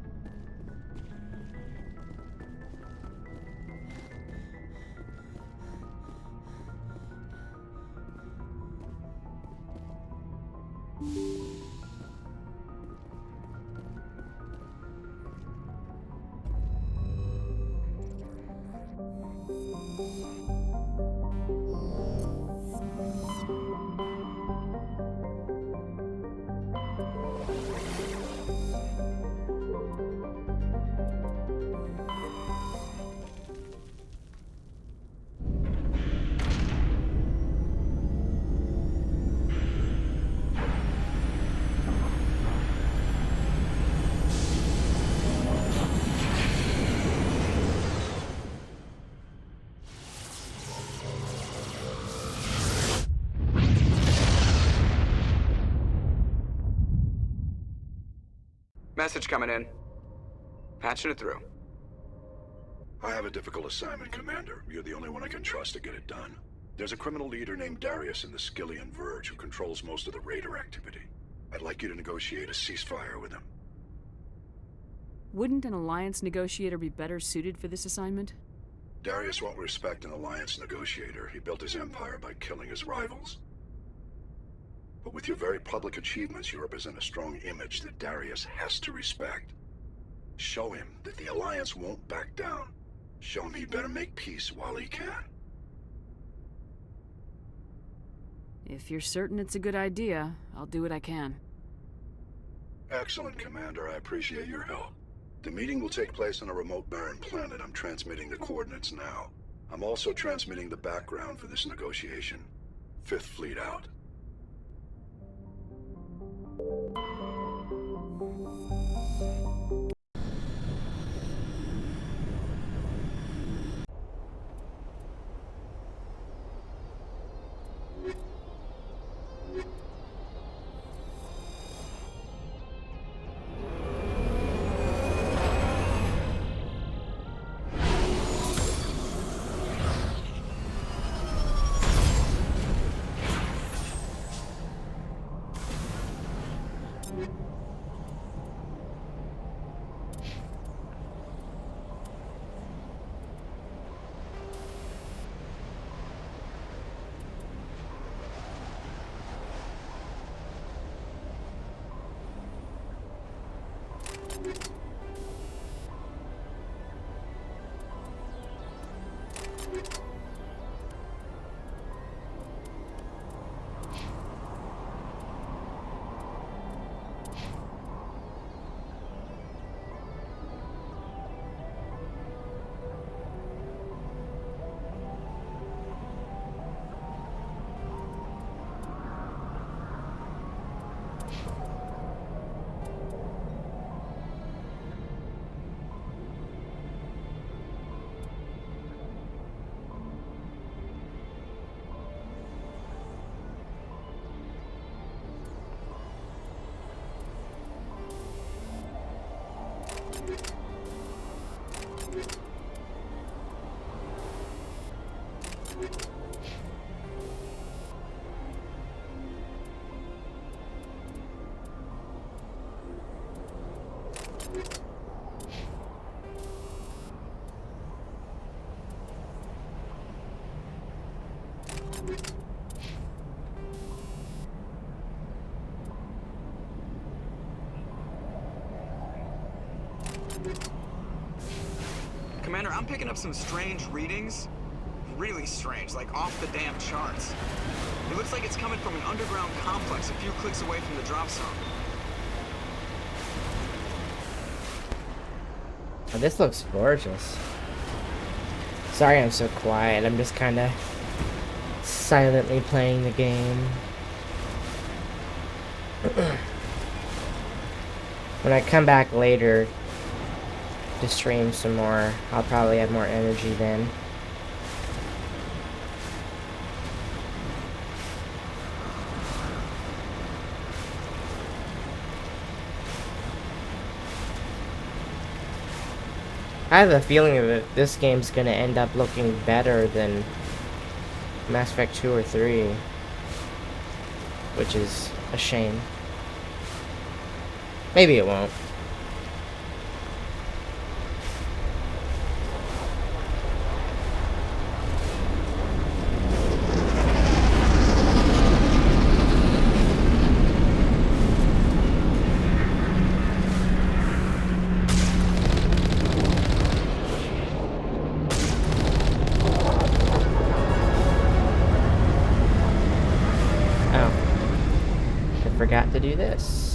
Message coming in. Patching it through. I have a difficult assignment, Commander. You're the only one I can trust to get it done. There's a criminal leader named Darius in the Skillian Verge who controls most of the raider activity. I'd like you to negotiate a ceasefire with him. Wouldn't an Alliance negotiator be better suited for this assignment? Darius won't respect an Alliance negotiator. He built his empire by killing his rivals. But with your very public achievements, you represent a strong image that Darius has to respect. Show him that the Alliance won't back down. Show him he'd better make peace while he can. If you're certain it's a good idea, I'll do what I can. Excellent, Commander. I appreciate your help. The meeting will take place on a remote barren planet. I'm transmitting the coordinates now. I'm also transmitting the background for this negotiation. Fifth Fleet out. Commander, I'm picking up some strange readings. Really strange, like off the damn charts. It looks like it's coming from an underground complex a few clicks away from the drop zone. Oh, this looks gorgeous. Sorry I'm so quiet. I'm just kind of silently playing the game. When I come back later to stream some more, I'll probably have more energy then. I have a feeling that this game's gonna end up looking better than Mass Effect 2 or 3, which is a shame. Maybe it won't. Forgot to do this.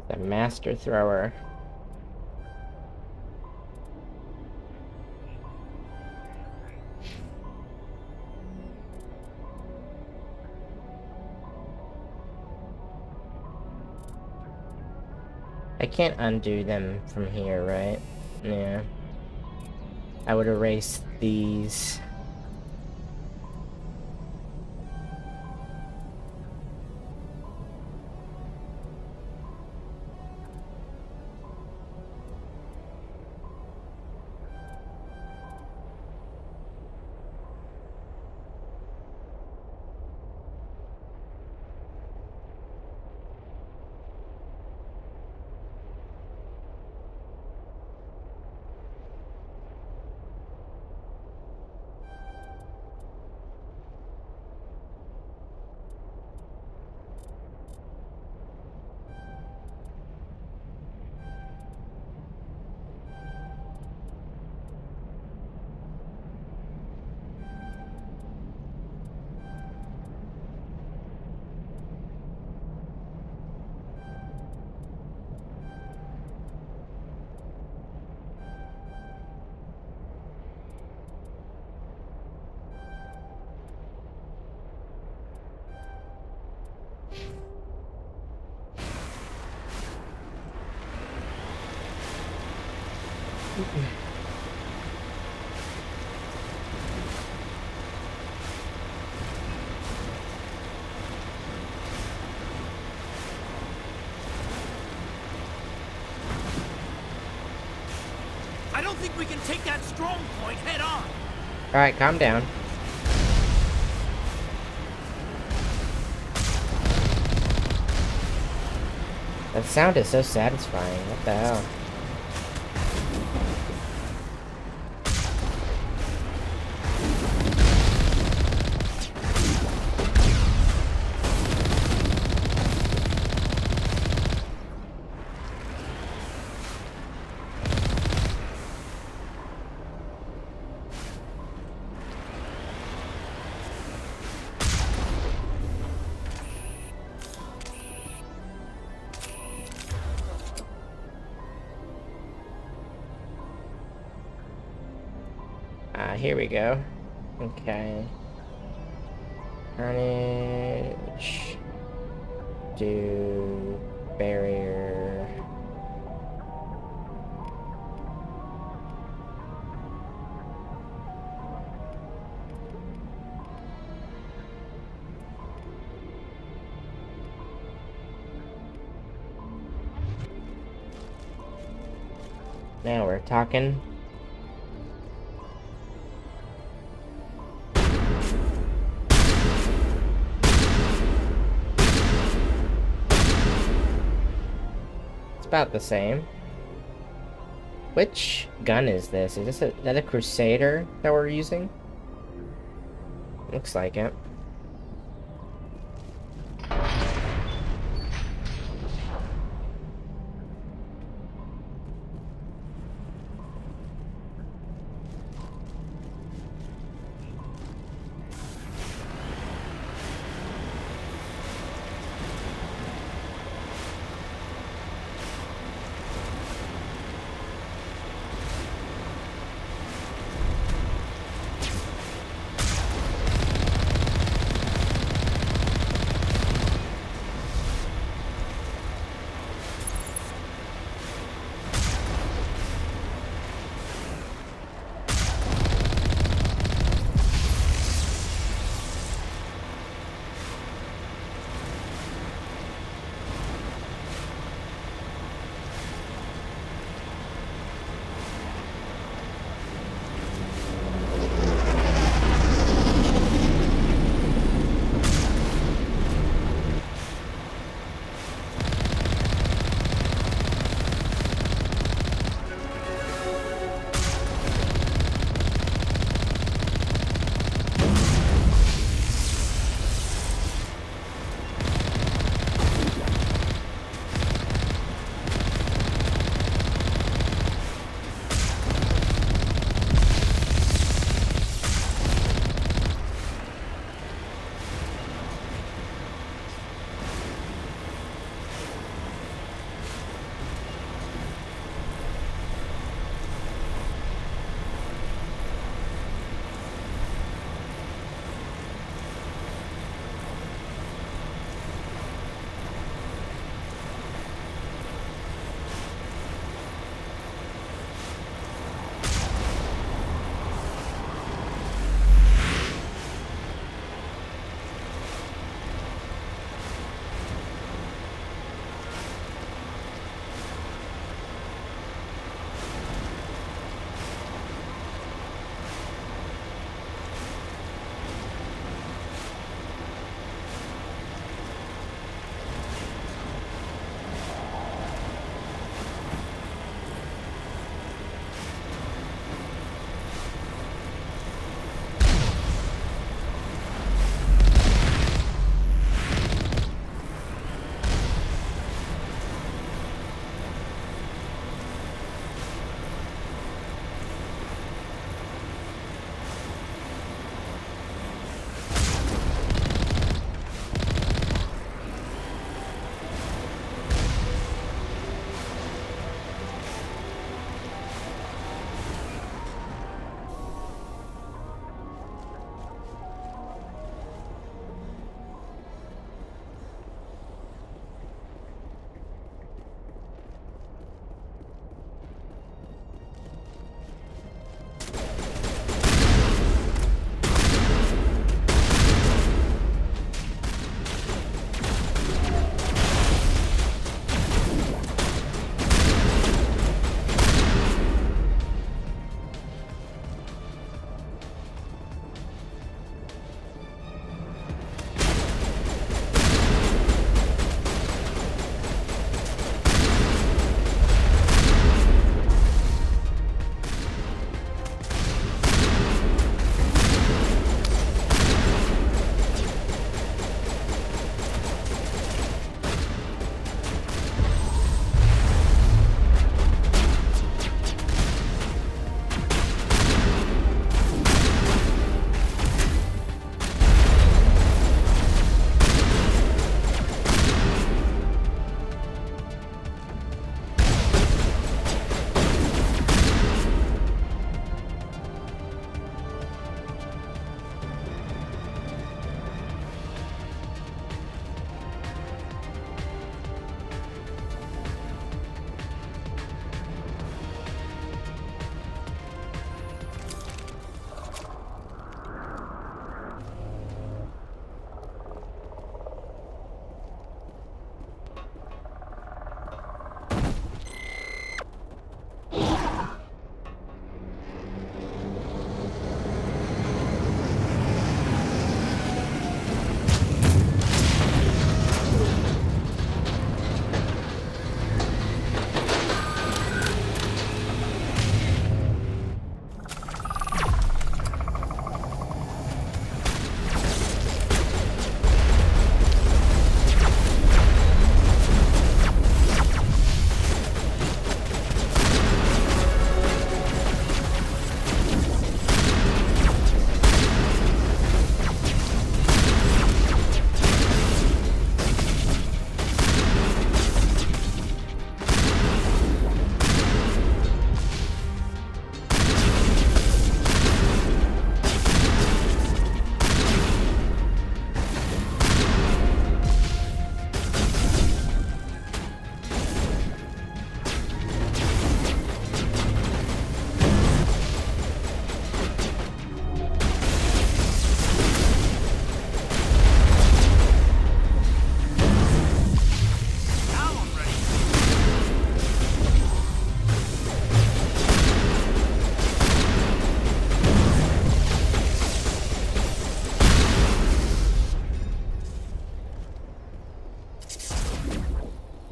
The master thrower. I can't undo them from here, right? Yeah. I would erase these. I don't think we can take that strong point head on. Alright, calm down. That sound is so satisfying. What the hell? Here we go. Okay. Carnage. Do barrier. Now we're talking. It's about the same. Which gun is this? Is that a Crusader that we're using? Looks like it.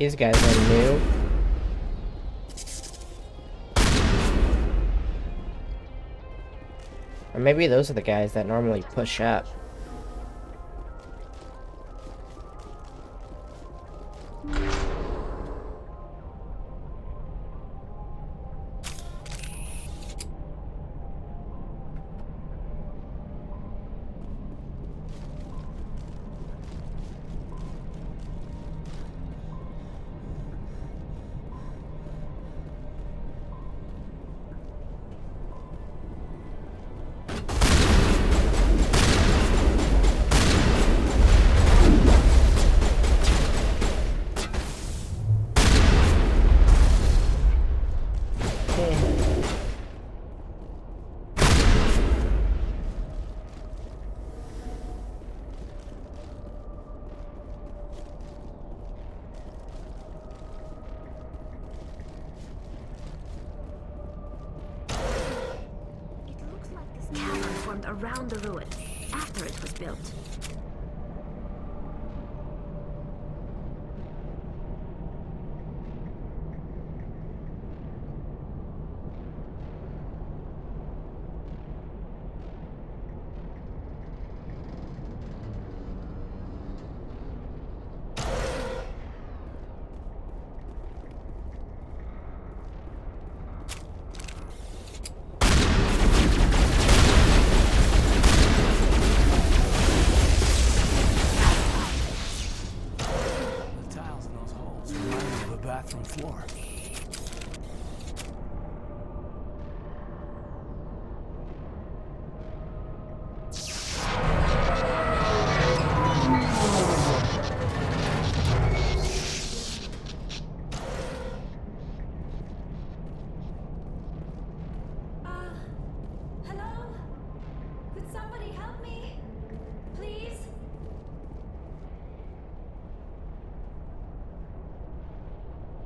These guys are new. Or maybe those are the guys that normally push up. Cavern formed around the ruin after it was built. Bathroom floor. Hello? Could somebody help me? Please?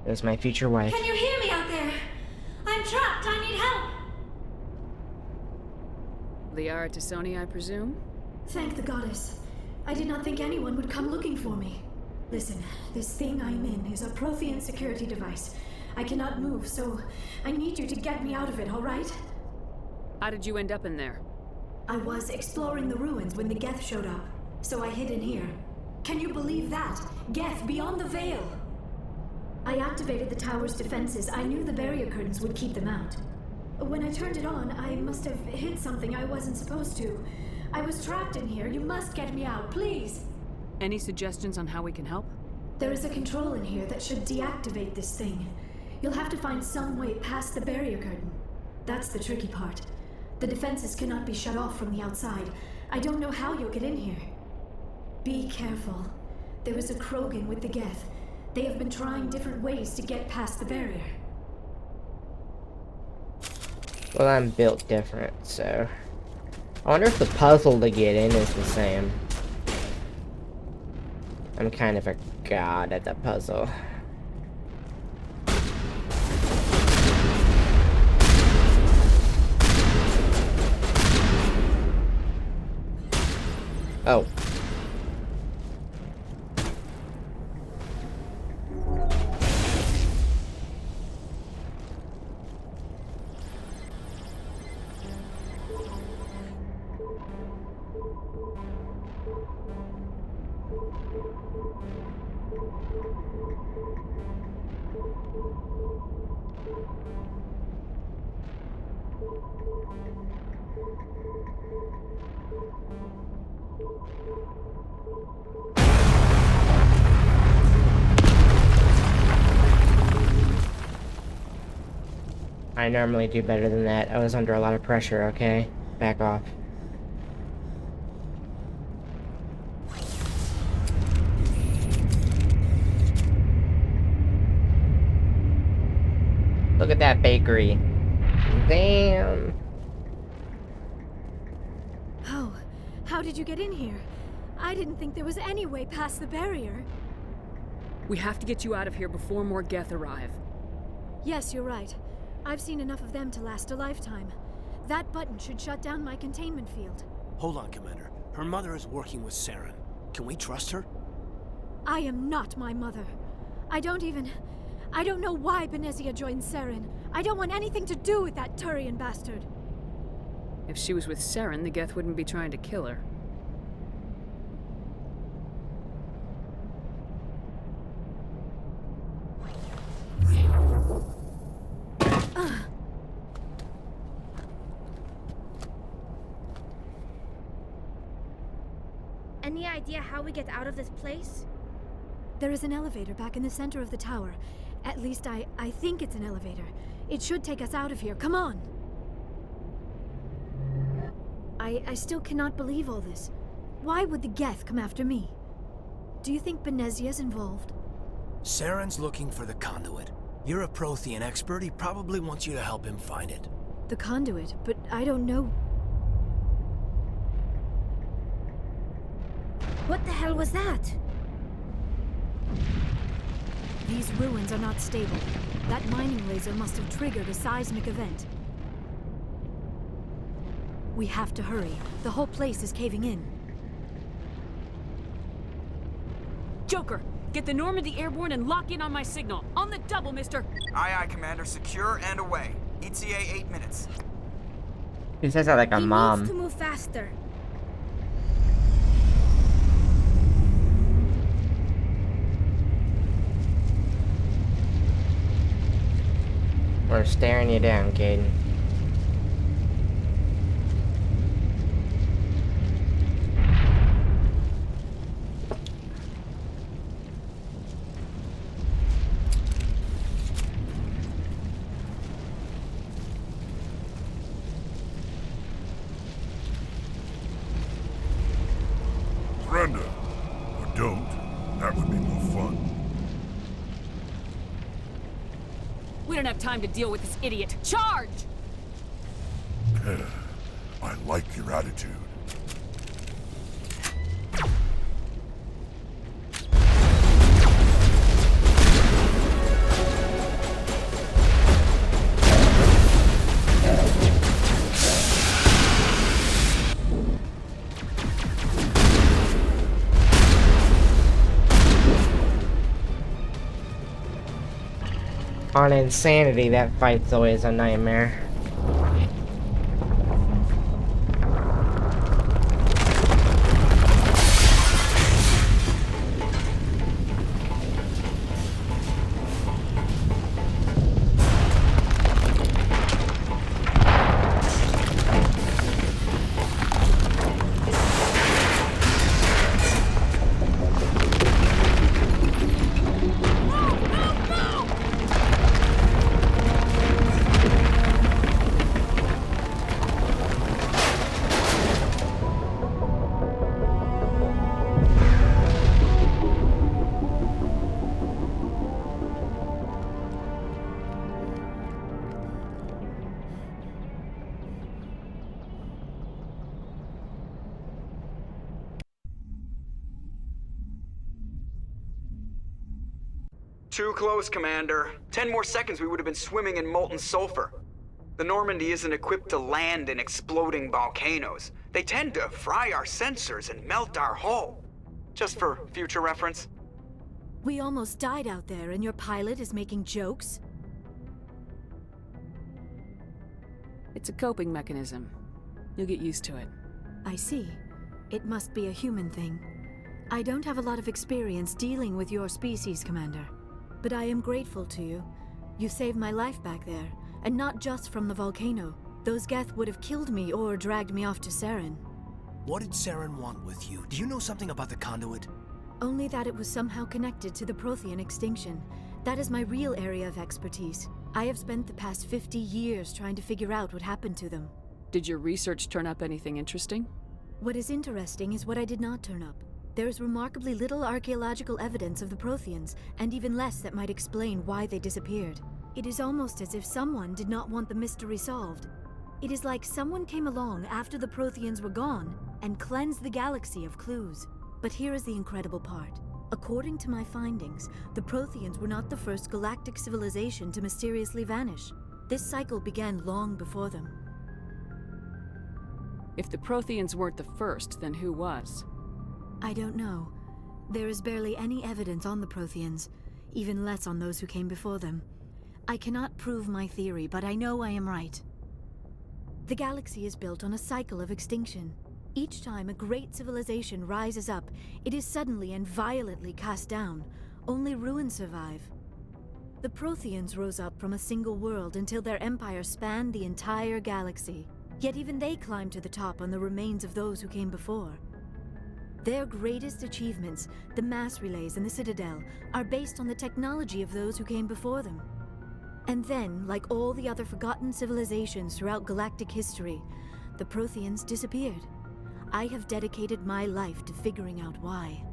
There's my future wife. Can you hear me out there? I'm trapped. I need help. Liara Tassoni, I presume? Thank the goddess. I did not think anyone would come looking for me. Listen, this thing I'm in is a Prothean security device. I cannot move, so I need you to get me out of it, all right? How did you end up in there? I was exploring the ruins when the Geth showed up, so I hid in here. Can you believe that? Geth beyond the veil! I activated the tower's defenses. I knew the barrier curtains would keep them out. When I turned it on, I must have hit something I wasn't supposed to. I was trapped in here. You must get me out, please! Any suggestions on how we can help? There is a control in here that should deactivate this thing. You'll have to find some way past the barrier curtain. That's the tricky part. The defenses cannot be shut off from the outside. I don't know how you'll get in here. Be careful. There is a Krogan with the Geth. They have been trying different ways to get past the barrier. Well, I'm built different, so... I wonder if the puzzle to get in is the same. I'm kind of a god at the puzzle. Oh. I normally do better than that. I was under a lot of pressure, okay? Back off. Look at that bakery. Damn. Oh, how did you get in here? I didn't think there was any way past the barrier. We have to get you out of here before more Geth arrive. Yes, you're right. I've seen enough of them to last a lifetime. That button should shut down my containment field. Hold on, Commander. Her mother is working with Saren. Can we trust her? I am not my mother. I don't know why Benezia joined Saren. I don't want anything to do with that Turian bastard. If she was with Saren, the Geth wouldn't be trying to kill her. Any idea how we get out of this place? There is an elevator back in the center of the tower. At least I think it's an elevator. It should take us out of here. Come on! I still cannot believe all this. Why would the Geth come after me? Do you think Benezia's involved? Saren's looking for the conduit. You're a Prothean expert. He probably wants you to help him find it. The conduit, but I don't know. What the hell was that? These ruins are not stable. That mining laser must have triggered a seismic event. We have to hurry. The whole place is caving in. Joker, get the Normandy airborne and lock in on my signal. On the double, mister! Aye, aye, Commander. Secure and away. ETA 8 minutes. He says that like a He mom. needs to move faster. We're staring you down, Caden. Surrender. Or don't. That would be more fun. We don't have time to deal with this idiot. Charge! I like your attitude. On Insanity, that fight's always a nightmare. Too close, Commander. 10 more seconds we would have been swimming in molten sulfur. The Normandy isn't equipped to land in exploding volcanoes. They tend to fry our sensors and melt our hull. Just for future reference. We almost died out there, and your pilot is making jokes? It's a coping mechanism. You'll get used to it. I see. It must be a human thing. I don't have a lot of experience dealing with your species, Commander. But I am grateful to you. You saved my life back there, and not just from the volcano. Those Geth would have killed me or dragged me off to Saren. What did Saren want with you? Do you know something about the conduit? Only that it was somehow connected to the Prothean extinction. That is my real area of expertise. I have spent the past 50 years trying to figure out what happened to them. Did your research turn up anything interesting? What is interesting is what I did not turn up. There is remarkably little archaeological evidence of the Protheans, and even less that might explain why they disappeared. It is almost as if someone did not want the mystery solved. It is like someone came along after the Protheans were gone and cleansed the galaxy of clues. But here is the incredible part. According to my findings, the Protheans were not the first galactic civilization to mysteriously vanish. This cycle began long before them. If the Protheans weren't the first, then who was? I don't know. There is barely any evidence on the Protheans. even less on those who came before them. I cannot prove my theory, but I know I am right. The galaxy is built on a cycle of extinction. Each time a great civilization rises up, it is suddenly and violently cast down. Only ruins survive. The Protheans rose up from a single world until their empire spanned the entire galaxy. Yet even they climbed to the top on the remains of those who came before. Their greatest achievements, the mass relays and the Citadel, are based on the technology of those who came before them. And then, like all the other forgotten civilizations throughout galactic history, the Protheans disappeared. I have dedicated my life to figuring out why.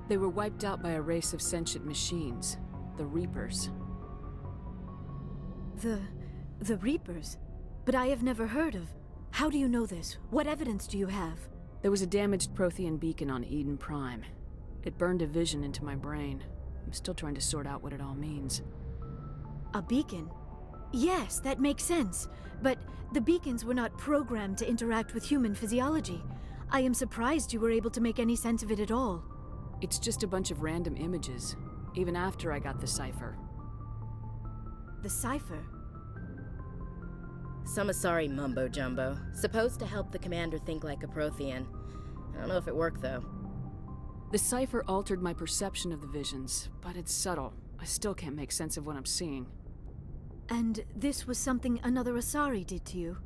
They were wiped out by a race of sentient machines, the Reapers. The Reapers? But I have never heard of. How do you know this? What evidence do you have? There was a damaged Prothean beacon on Eden Prime. It burned a vision into my brain. I'm still trying to sort out what it all means. A beacon? Yes, that makes sense. But the beacons were not programmed to interact with human physiology. I am surprised you were able to make any sense of it at all. It's just a bunch of random images, even after I got the cipher. The cipher? Some Asari mumbo-jumbo, supposed to help the commander think like a Prothean. I don't know if it worked, though. The cipher altered my perception of the visions, but it's subtle. I still can't make sense of what I'm seeing. And this was something another Asari did to you?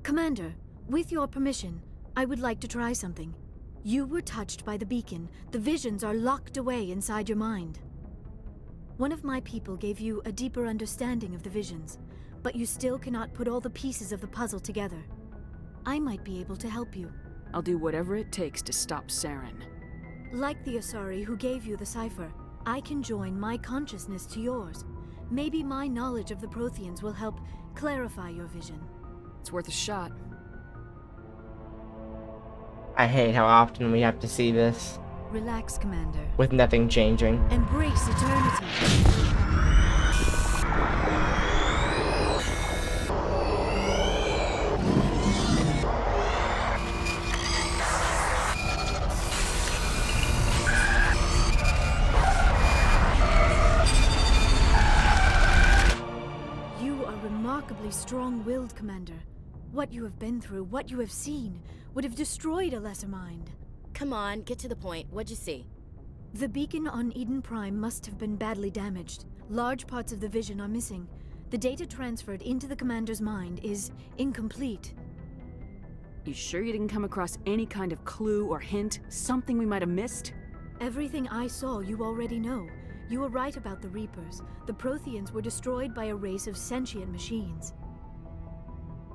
Commander, with your permission, I would like to try something. You were touched by the beacon. The visions are locked away inside your mind. One of my people gave you a deeper understanding of the visions, but you still cannot put all the pieces of the puzzle together. I might be able to help you. I'll do whatever it takes to stop Saren. Like the Asari who gave you the cipher, I can join my consciousness to yours. Maybe my knowledge of the Protheans will help clarify your vision. It's worth a shot. I hate how often we have to see this. Relax, Commander. With nothing changing. Embrace eternity. You are remarkably strong-willed, Commander. What you have been through, what you have seen, would have destroyed a lesser mind. Come on, get to the point. What'd you see? The beacon on Eden Prime must have been badly damaged. Large parts of the vision are missing. The data transferred into the commander's mind is incomplete. You sure you didn't come across any kind of clue or hint? Something we might have missed? Everything I saw you already know. You were right about the Reapers. The Protheans were destroyed by a race of sentient machines.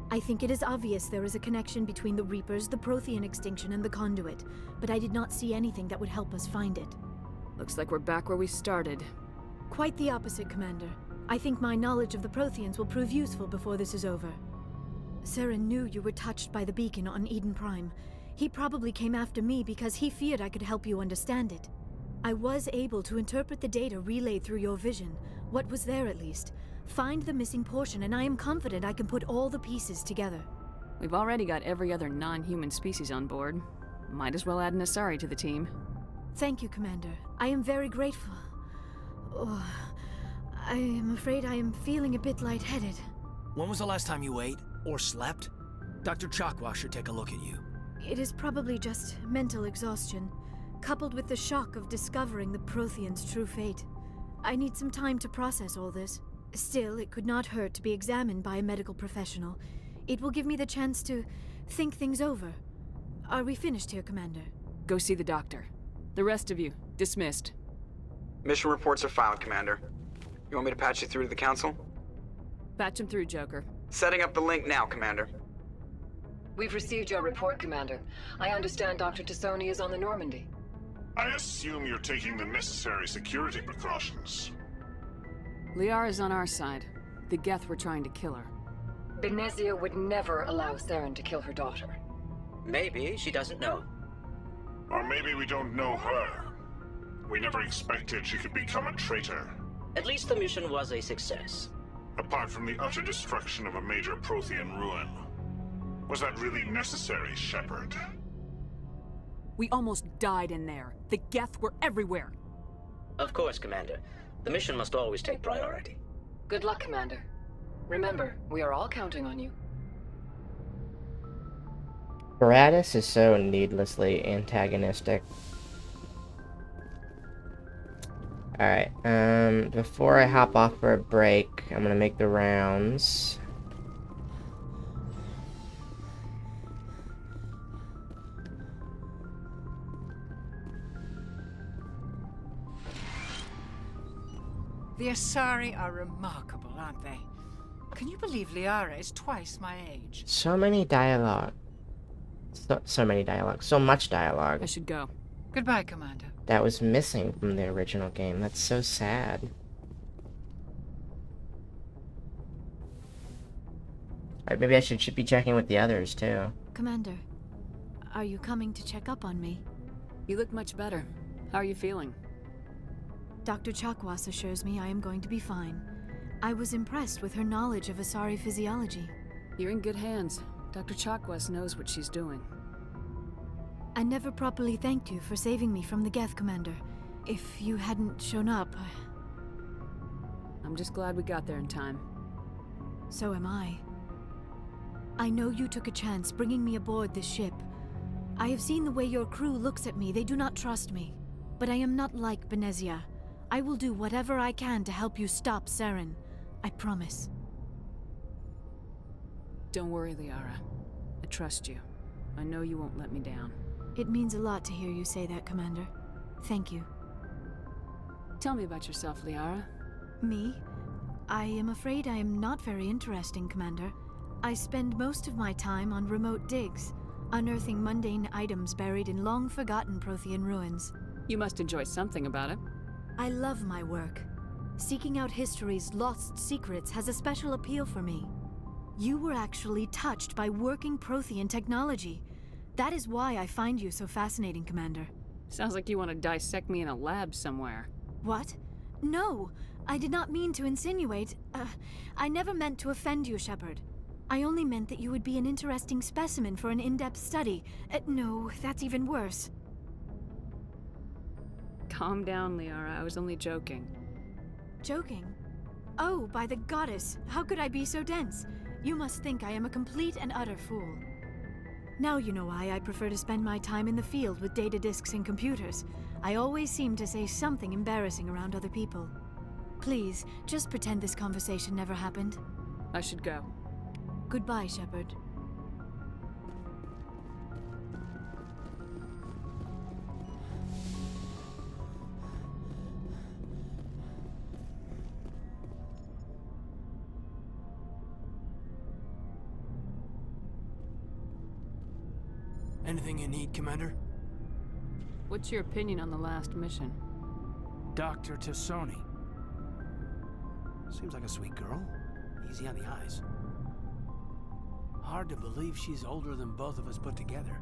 I think it is obvious there is a connection between the Reapers, the Prothean extinction, and the Conduit, but I did not see anything that would help us find it. Looks like we're back where we started. Quite the opposite, Commander. I think my knowledge of the Protheans will prove useful before this is over. Saren knew you were touched by the beacon on Eden Prime. He probably came after me because he feared I could help you understand it. I was able to interpret the data relayed through your vision, what was there at least. Find the missing portion, and I am confident I can put all the pieces together. We've already got every other non-human species on board. Might as well add an Asari to the team. Thank you, Commander. I am very grateful. Oh, I am afraid I am feeling a bit lightheaded. When was the last time you ate or slept? Dr. Chakwa should take a look at you. It is probably just mental exhaustion, coupled with the shock of discovering the Protheans' true fate. I need some time to process all this. Still, it could not hurt to be examined by a medical professional. It will give me the chance to think things over. Are we finished here, Commander? Go see the doctor. The rest of you, dismissed. Mission reports are filed, Commander. You want me to patch you through to the Council? Patch him through, Joker. Setting up the link now, Commander. We've received your report, Commander. I understand Dr. Tassoni is on the Normandy. I assume you're taking the necessary security precautions. Liara's on our side. The Geth were trying to kill her. Benezia would never allow Saren to kill her daughter. Maybe she doesn't know. Or maybe we don't know her. We never expected she could become a traitor. At least the mission was a success. Apart from the utter destruction of a major Prothean ruin. Was that really necessary, Shepard? We almost died in there. The Geth were everywhere. Of course, Commander. The mission must always take priority. Good luck, Commander. Remember, we are all counting on you. Paratus is so needlessly antagonistic. Alright, before I hop off for a break, I'm gonna make the rounds. The Asari are remarkable, aren't they? Can you believe Liara is twice my age? So many dialogue. So many dialogue. So much dialogue. I should go. Goodbye, Commander. That was missing from the original game. That's so sad. Alright, maybe I should be checking with the others, too. Commander, are you coming to check up on me? You look much better. How are you feeling? Dr. Chakwas assures me I am going to be fine. I was impressed with her knowledge of Asari physiology. You're in good hands. Dr. Chakwas knows what she's doing. I never properly thanked you for saving me from the Geth, Commander. If you hadn't shown up... I'm just glad we got there in time. So am I. I know you took a chance bringing me aboard this ship. I have seen the way your crew looks at me. They do not trust me. But I am not like Benezia. I will do whatever I can to help you stop Saren. I promise. Don't worry, Liara. I trust you. I know you won't let me down. It means a lot to hear you say that, Commander. Thank you. Tell me about yourself, Liara. Me? I am afraid I am not very interesting, Commander. I spend most of my time on remote digs, unearthing mundane items buried in long-forgotten Prothean ruins. You must enjoy something about it. I love my work. Seeking out history's lost secrets has a special appeal for me. You were actually touched by working Prothean technology. That is why I find you so fascinating, Commander. Sounds like you want to dissect me in a lab somewhere. What? No, I did not mean to insinuate. I never meant to offend you, Shepard. I only meant that you would be an interesting specimen for an in-depth study. No, that's even worse. Calm down, Liara. I was only joking. Joking? Oh, by the goddess, how could I be so dense? You must think I am a complete and utter fool. Now you know why I prefer to spend my time in the field with data disks and computers. I always seem to say something embarrassing around other people. Please, just pretend this conversation never happened. I should go. Goodbye, Shepard. Anything you need, Commander? What's your opinion on the last mission? Dr. Tassoni. Seems like a sweet girl. Easy on the eyes. Hard to believe she's older than both of us put together.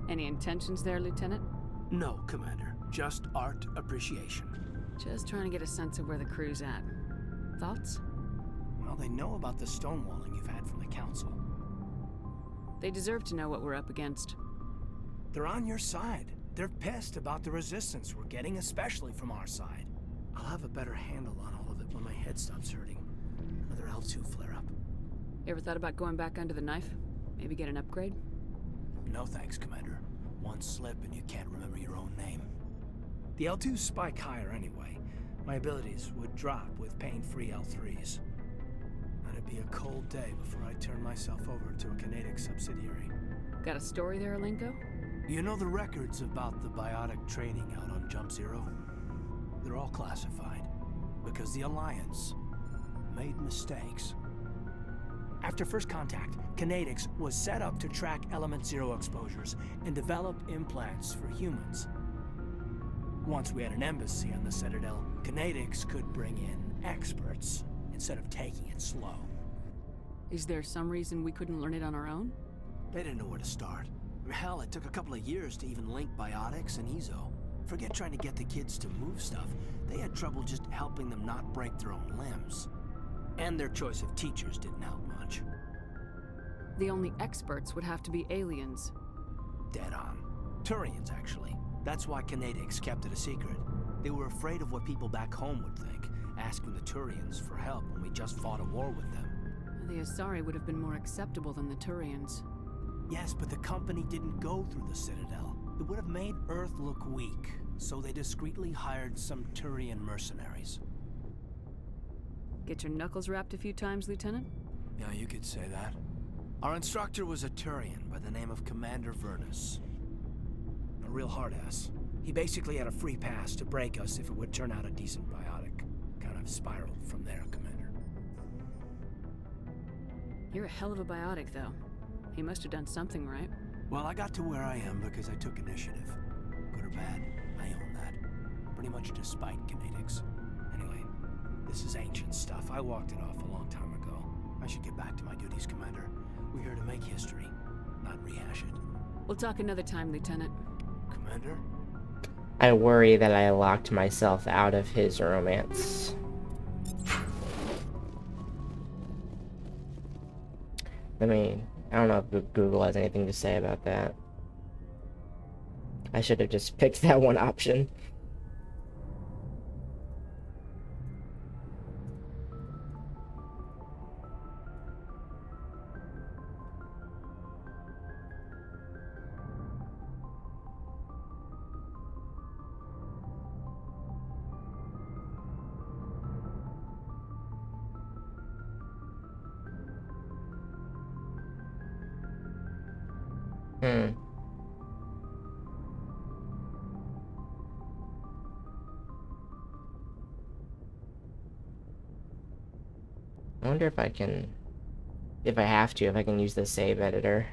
Any intentions there, Lieutenant? No, Commander. Just art appreciation. Just trying to get a sense of where the crew's at. Thoughts? Well, they know about the stonewalling you've had from the Council. They deserve to know what we're up against. They're on your side. They're pissed about the resistance we're getting, especially from our side. I'll have a better handle on all of it when my head stops hurting. Another L2 flare-up. You ever thought about going back under the knife? Maybe get an upgrade? No thanks, Commander. One slip and you can't remember your own name. The L2s spike higher anyway. My abilities would drop with pain-free L3s. It'd be a cold day before I turn myself over to a Canadic subsidiary. Got a story there, Alenko? You know the records about the biotic training out on Jump Zero? They're all classified, because the Alliance made mistakes. After first contact, Canadics was set up to track Element Zero exposures and develop implants for humans. Once we had an embassy on the Citadel, Canadics could bring in experts instead of taking it slow. Is there some reason we couldn't learn it on our own? They didn't know where to start. Hell, it took a couple of years to even link biotics and Ezo. Forget trying to get the kids to move stuff. They had trouble just helping them not break their own limbs. And their choice of teachers didn't help much. The only experts would have to be aliens. Dead on. Turians, actually. That's why Canadics kept it a secret. They were afraid of what people back home would think, asking the Turians for help when we just fought a war with them. The Asari would have been more acceptable than the Turians. Yes, but the company didn't go through the Citadel. It would have made Earth look weak, so they discreetly hired some Turian mercenaries. Get your knuckles rapped a few times, Lieutenant? Yeah, you could say that. Our instructor was a Turian by the name of Commander Vernus. A real hard-ass. He basically had a free pass to break us if it would turn out a decent biotic. Kind of spiraled from there, Commander. You're a hell of a biotic, though. He must have done something right. Well, I got to where I am because I took initiative. Good or bad, I own that. Pretty much despite Canadics. Anyway, this is ancient stuff. I walked it off a long time ago. I should get back to my duties, Commander. We're here to make history, not rehash it. We'll talk another time, Lieutenant. Commander? I worry that I locked myself out of his romance. I mean, I don't know if Google has anything to say about that. I should have just picked that one option. I wonder if I can, if I have to, if I can use the save editor.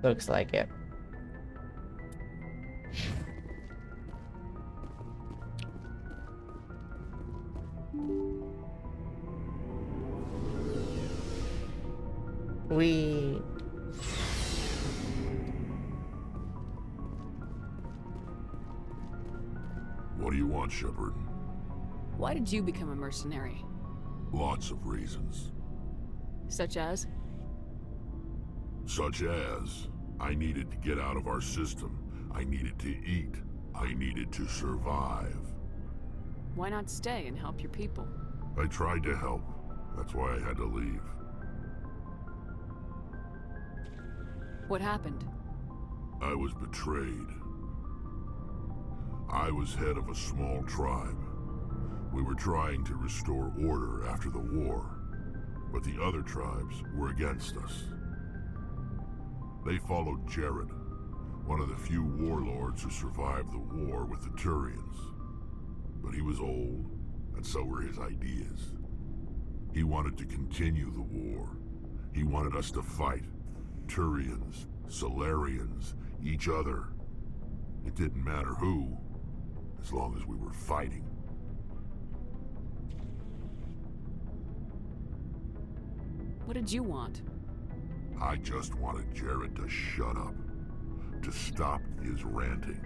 Looks like it. What do you want, Shepard? Why did you become a mercenary? Lots of reasons. Such as? Such as, I needed to get out of our system. I needed to eat. I needed to survive. Why not stay and help your people? I tried to help. That's why I had to leave. What happened? I was betrayed. I was head of a small tribe. We were trying to restore order after the war, but the other tribes were against us. They followed Jared, one of the few warlords who survived the war with the Turians. But he was old, and so were his ideas. He wanted to continue the war. He wanted us to fight. Turians, Solarians, each other. It didn't matter who, as long as we were fighting. What did you want? I just wanted Jared to shut up, to stop his ranting.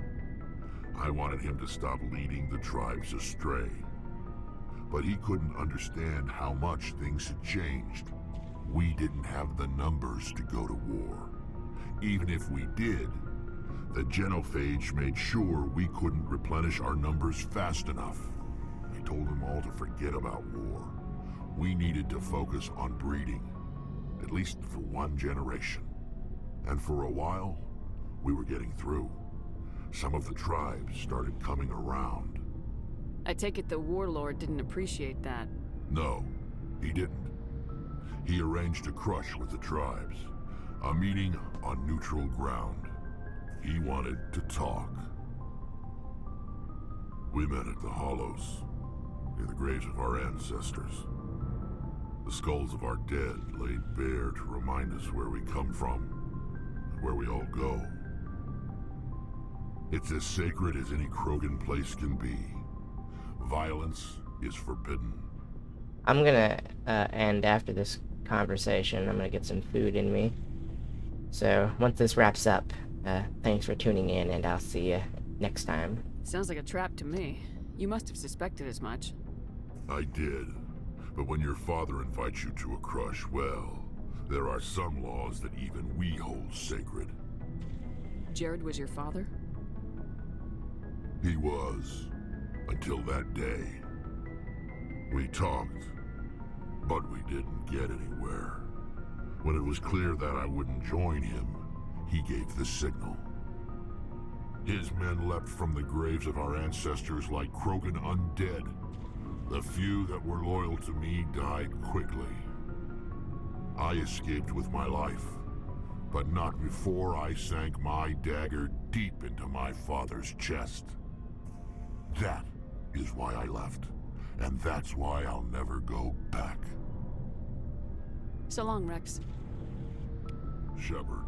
I wanted him to stop leading the tribes astray. But he couldn't understand how much things had changed. We didn't have the numbers to go to war. Even if we did, the genophage made sure we couldn't replenish our numbers fast enough. I told them all to forget about war. We needed to focus on breeding, at least for one generation. And for a while, we were getting through. Some of the tribes started coming around. I take it the warlord didn't appreciate that. No, he didn't. He arranged a crush with the tribes, a meeting on neutral ground. He wanted to talk. We met at the Hollows, near the graves of our ancestors. The skulls of our dead laid bare to remind us where we come from, and where we all go. It's as sacred as any Krogan place can be. Violence is forbidden. I'm gonna end after this conversation. I'm gonna get some food in me. So once this wraps up, thanks for tuning in, and I'll see you next time. Sounds like a trap to me. You must have suspected as much. I did. But when your father invites you to a crush, well, there are some laws that even we hold sacred. Jared was your father? He was. Until that day. We talked, but we didn't get anywhere. When it was clear that I wouldn't join him, he gave the signal. His men leapt from the graves of our ancestors like Krogan undead. The few that were loyal to me died quickly. I escaped with my life, but not before I sank my dagger deep into my father's chest. That is why I left, and that's why I'll never go back. So long, Rex. Shepard.